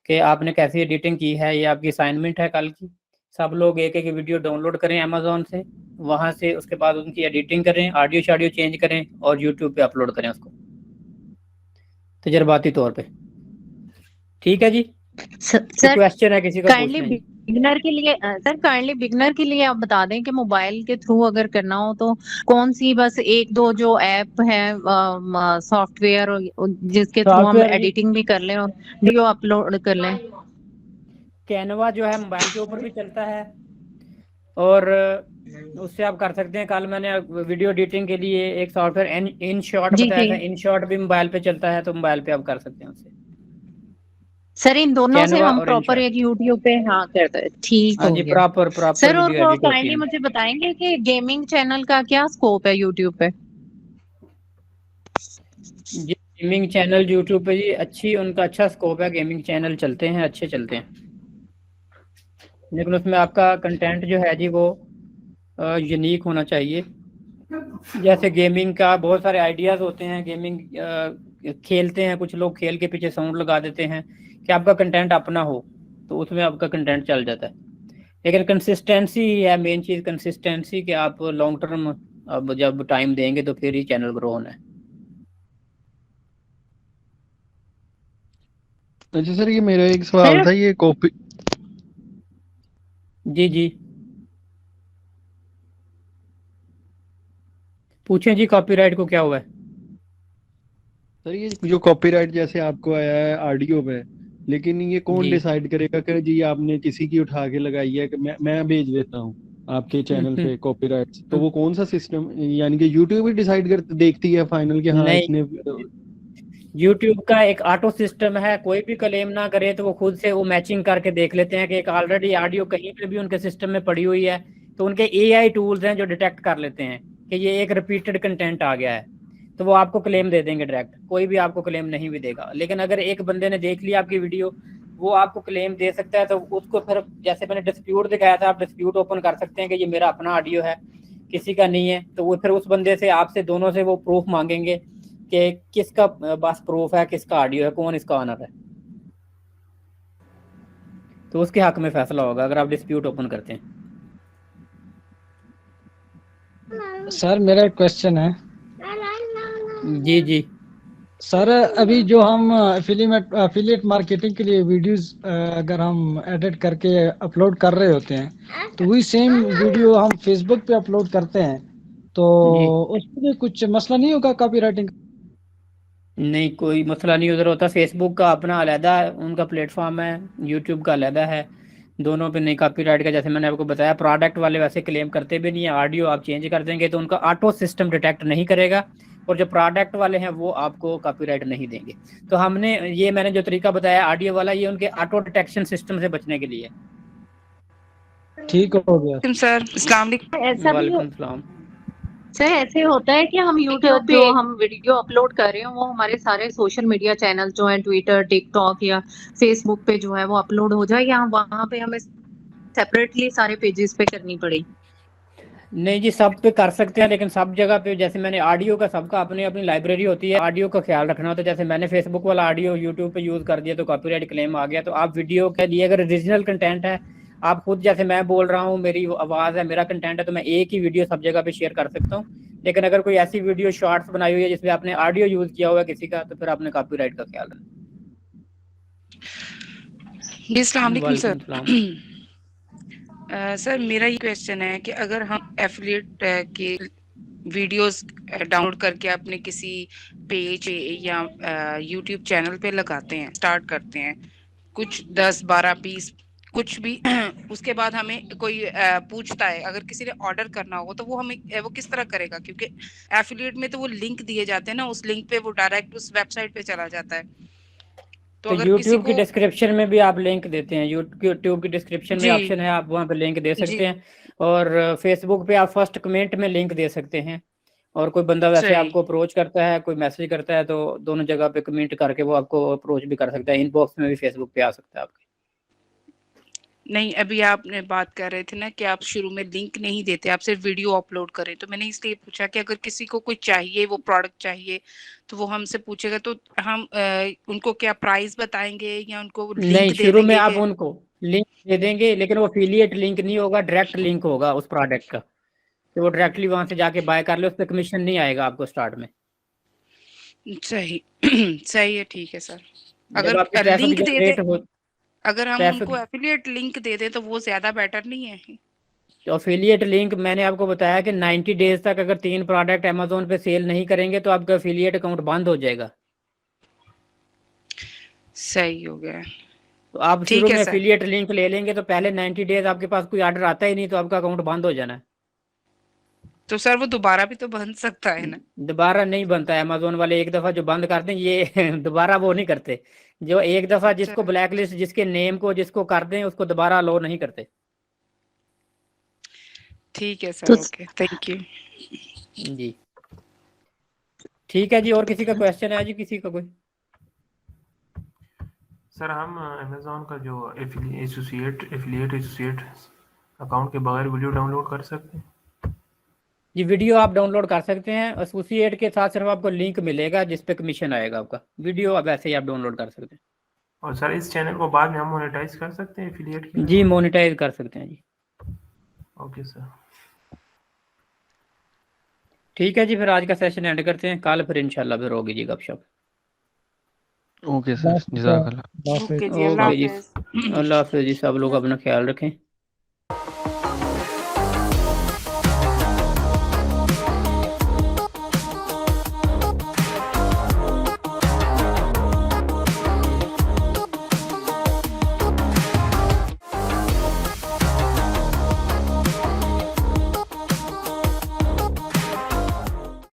कि आपने कैसी एडिटिंग की है। ये आपकी असाइनमेंट है कल की। सब लोग एक एक वीडियो डाउनलोड करें अमेजोन से, वहाँ से उसके बाद उनकी एडिटिंग करें, ऑडियो शाडियो चेंज करें और यूट्यूब पे अपलोड करें उसको तजर्बाती तौर पे। ठीक है जी। सर क्वेश्चन है किसी का काइंडली पूछना है? बिगनर के लिए सर काइंडली बिगनर के लिए आप बता दें कि मोबाइल के थ्रू अगर करना हो तो कौन सी बस एक दो जो ऐप है सॉफ्टवेयर जिसके थ्रू हम सॉफ्टवेयर एडिटिंग भी कर लें और वीडियो अपलोड कर लें? कैनवा जो है मोबाइल के ऊपर भी चलता है और उससे आप कर सकते हैं। कल मैंने वीडियो एडिटिंग के लिए एक सॉफ्टवेयर इन शॉट जी बताया जी था, इन शॉट भी मोबाइल पे चलता है, तो मोबाइल पे आप कर सकते हैं उससे। सर इन दोनों से कैनवा हम और प्रॉपर InShot। एक यूट्यूब पे हाँ करते हैं, ठीक हाँ हो जी, गया प्रॉपर सर। और वीडियो एडिट होती काइंडली है। मुझे बताएंगे कि गेमिंग चैनल का क्या स्कोप है यूट्यूब पे? जी गेमिंग चैनल यूट्यूब पे जी उनका अच्छा स्कोप है, गेमिंग चैनल चलते हैं, अच्छे चलते हैं, लेकिन उसमें आपका कंटेंट जो है जी वो यूनिक होना चाहिए। जैसे गेमिंग का बहुत सारे आइडियाज होते हैं, गेमिंग खेलते हैं कुछ लोग, खेल के पीछे साउंड लगा देते हैं कि आपका कंटेंट अपना हो, तो उसमें आपका कंटेंट चल जाता है। लेकिन कंसिस्टेंसी है मेन चीज़, कंसिस्टेंसी कि आप लॉन्ग टर्म अब जब टाइम देंगे तो फिर ही चैनल ग्रो होना है। अच्छा सर, ये मेरा एक सवाल था, ये कॉपी जी जी पूछें जी, कॉपीराइट को क्या हुआ है? सर ये जो कॉपीराइट जैसे आपको आया है ऑडियो पे, लेकिन ये कौन जी डिसाइड करेगा कि जी आपने किसी की उठा के लगाई है कि मैं भेज देता हूँ आपके चैनल पे कॉपीराइट, तो वो कौन सा सिस्टम, यानी कि यूट्यूब ही डिसाइड कर देखती है फाइनल कि हाँ नहीं, इसने यूट्यूब का एक ऑटो सिस्टम है, कोई भी क्लेम ना करे तो वो खुद से वो मैचिंग करके देख लेते हैं कि एक ऑलरेडी ऑडियो कहीं पे भी उनके सिस्टम में पड़ी हुई है, तो उनके AI टूल्स हैं जो डिटेक्ट कर लेते हैं कि ये एक रिपीटेड कंटेंट आ गया है, तो वो आपको क्लेम दे देंगे डायरेक्ट। कोई भी आपको क्लेम नहीं भी देगा, लेकिन अगर एक बंदे ने देख लिया आपकी वीडियो, वो आपको क्लेम दे सकता है, तो उसको फिर जैसे मैंने डिस्प्यूट दिखाया था, आप डिस्प्यूट ओपन कर सकते हैं कि ये मेरा अपना ऑडियो है, किसी का नहीं है, तो वो फिर उस बंदे से आपसे दोनों से वो प्रूफ मांगेंगे कि किसका बस प्रूफ है, किसका ऑडियो है, कौन इसका ऑनर है, तो उसके हक में फैसला होगा अगर आप डिस्प्यूट ओपन करते हैं। सर मेरा एक क्वेश्चन है। जी जी सर अभी जो हम एफिलिएट मार्केटिंग के लिए वीडियोस अगर हम एडिट करके अपलोड कर रहे होते हैं तो वही सेम वीडियो हम फेसबुक पे अपलोड करते हैं, तो जी उसमें कुछ मसला नहीं होगा कॉपीराइटिंग? नहीं, कोई मसला नहीं उधर होता। फेसबुक का अपना अलहदा है, उनका प्लेटफॉर्म है, यूट्यूब का अलहदा है, दोनों पे नहीं कॉपीराइट का। जैसे मैंने आपको बताया, प्रोडक्ट वाले वैसे क्लेम करते भी नहीं है। ऑडियो आप चेंज कर देंगे तो उनका ऑटो सिस्टम डिटेक्ट नहीं करेगा, और जो प्रोडक्ट वाले हैं वो आपको कॉपीराइट नहीं देंगे। तो हमने ये मैंने जो तरीका बताया ऑडियो वाला, ये उनके ऑटो डिटेक्शन सिस्टम से बचने के लिए। ठीक हो गया। सर अस्सलाम वालेकुम। ऐसा भी वालेकुम सलाम। सर ऐसे होता है कि हम यूट्यूब पे हम वीडियो अपलोड कर रहे हो, वो हमारे सारे सोशल मीडिया चैनल जो हैं, ट्विटर, टिकटॉक या फेसबुक पे जो है वो अपलोड हो जाए, या वहां पे हमें सेपरेटली सारे पेजेस पे करनी पड़ेगी? नहीं जी, सब पे कर सकते हैं, लेकिन सब जगह पे जैसे मैंने ऑडियो का, सबका अपनी अपनी लाइब्रेरी होती है, ऑडियो का ख्याल रखना होता है। जैसे मैंने फेसबुक वाला ऑडियो यूट्यूब पे यूज़ कर दिया तो कॉपीराइट क्लेम आ गया। तो आप वीडियो के लिए अगर ओरिजिनल कंटेंट है, आप खुद जैसे मैं बोल रहा हूँ, मेरी आवाज़ है, मेरा कंटेंट है, तो मैं एक ही वीडियो सब जगह पे शेयर कर सकता हूँ। लेकिन अगर कोई ऐसी वीडियो शॉर्ट्स बनाई हुई है जिसमें आपने ऑडियो यूज़ किया हुआ है किसी का, तो फिर आपने कॉपीराइट का ख्याल रखना। जी अस्सलाम वालेकुम सर। वालेकुम सलाम। सर मेरा ये क्वेश्चन है कि अगर हम एफिलिएट के वीडियोस डाउनलोड करके अपने किसी पेज या यूट्यूब चैनल पे लगाते हैं, स्टार्ट करते हैं, कुछ 10, 12, 20 कुछ भी उसके बाद हमें कोई पूछता है, अगर किसी ने ऑर्डर करना हो तो वो हमें वो किस तरह करेगा? क्योंकि एफिलिएट में तो वो लिंक दिए जाते हैं ना, उस लिंक पे वो डायरेक्ट उस वेबसाइट पे चला जाता है। तो तो अगर किसी यूट्यूब की को डिस्क्रिप्शन में भी आप लिंक देते हैं, यूट्यूब की डिस्क्रिप्शन में जी ऑप्शन है, आप वहाँ पे लिंक दे जी सकते हैं। और फेसबुक पे आप फर्स्ट कमेंट में लिंक दे सकते हैं। और कोई बंदा वैसे सही आपको अप्रोच करता है, कोई मैसेज करता है, तो दोनों जगह पे कमेंट करके वो आपको अप्रोच भी कर सकता है। इनबॉक्स में भी फेसबुक पे आ सकता है आपके। नहीं, अभी आपने बात कर रहे थे ना कि आप शुरू में लिंक नहीं देते, आप सिर्फ वीडियो अपलोड करें, तो मैंने इसलिए पूछा कि अगर किसी को कोई चाहिए, वो प्रोडक्ट चाहिए, तो वो हमसे पूछेगा तो हम उनको क्या प्राइस बताएंगे या उनको नहीं, लिंक दे शुरू में देंगे आप कि उनको लिंक दे देंगे, लेकिन वो एफिलिएट लिंक नहीं होगा, डायरेक्ट लिंक होगा उस प्रोडक्ट का। तो वो डायरेक्टली वहां से जाके बाय कर ले, उस पर कमीशन नहीं आएगा आपको स्टार्ट में। सही सही है, ठीक है सर। जब अगर आपकी ट्रैफिक लिंक दे दे, जनरेट हो, अगर हम उनको ट्रैफिक एफिलिएट लिंक दे दें तो वो ज्यादा बेटर नहीं है? अफिलिएट लिंक मैंने आपको बताया कि 90 डेज तक अगर 3 प्रोडक्ट अमेजोन पे सेल नहीं करेंगे तो आपका अफिलिएट अकाउंट बंद हो जाएगा। सही हो गया, तो आप शुरू ठीक है में सर। अफिलिएट लिंक ले लेंगे तो पहले 90 डेज आपके पास कोई ऑर्डर आता ही नहीं, तो आपका अकाउंट बंद हो जाना है। तो सर वो दोबारा भी तो बन सकता है ना? दोबारा नहीं बनता है। अमेजोन वाले एक दफा जो बंद करते हैं, ये दोबारा वो नहीं करते। जो एक दफा जिसको ब्लैक लिस्ट, जिसके नेम को जिसको कर दें, उसको दोबारा अलाउ नहीं करते। ठीक है सर, तो ओके, थैंक यू जी ठीक है जी। और किसी का क्वेश्चन है जी, किसी का कोई? सर हम अमेजोन का जो एफिलिएट अकाउंट के बगैर वीडियो डाउनलोड कर सकते हैं? जी, वीडियो आप डाउनलोड कर सकते हैं, एसोसिएट के साथ सिर्फ आपको लिंक मिलेगा जिस पे कमीशन आएगा आपका। वीडियो अब ऐसे ही आप डाउनलोड कर सकते हैं। और सर इस चैनल को बाद में हम मोनेटाइज कर सकते हैं एफिलिएट के? जी, मोनेटाइज कर सकते हैं जी। Okay sir. ठीक है जी, फिर आज का सेशन एंड करते हैं। कल फिर इंशाल्लाह फिर होगी जी गपशप। ओके सर, जज़ाकल्लाह। ओके जी, अल्लाह ओके जी, हाफिज। अल्लाह हाफिज जी। सब लोग अपना ख्याल रखें।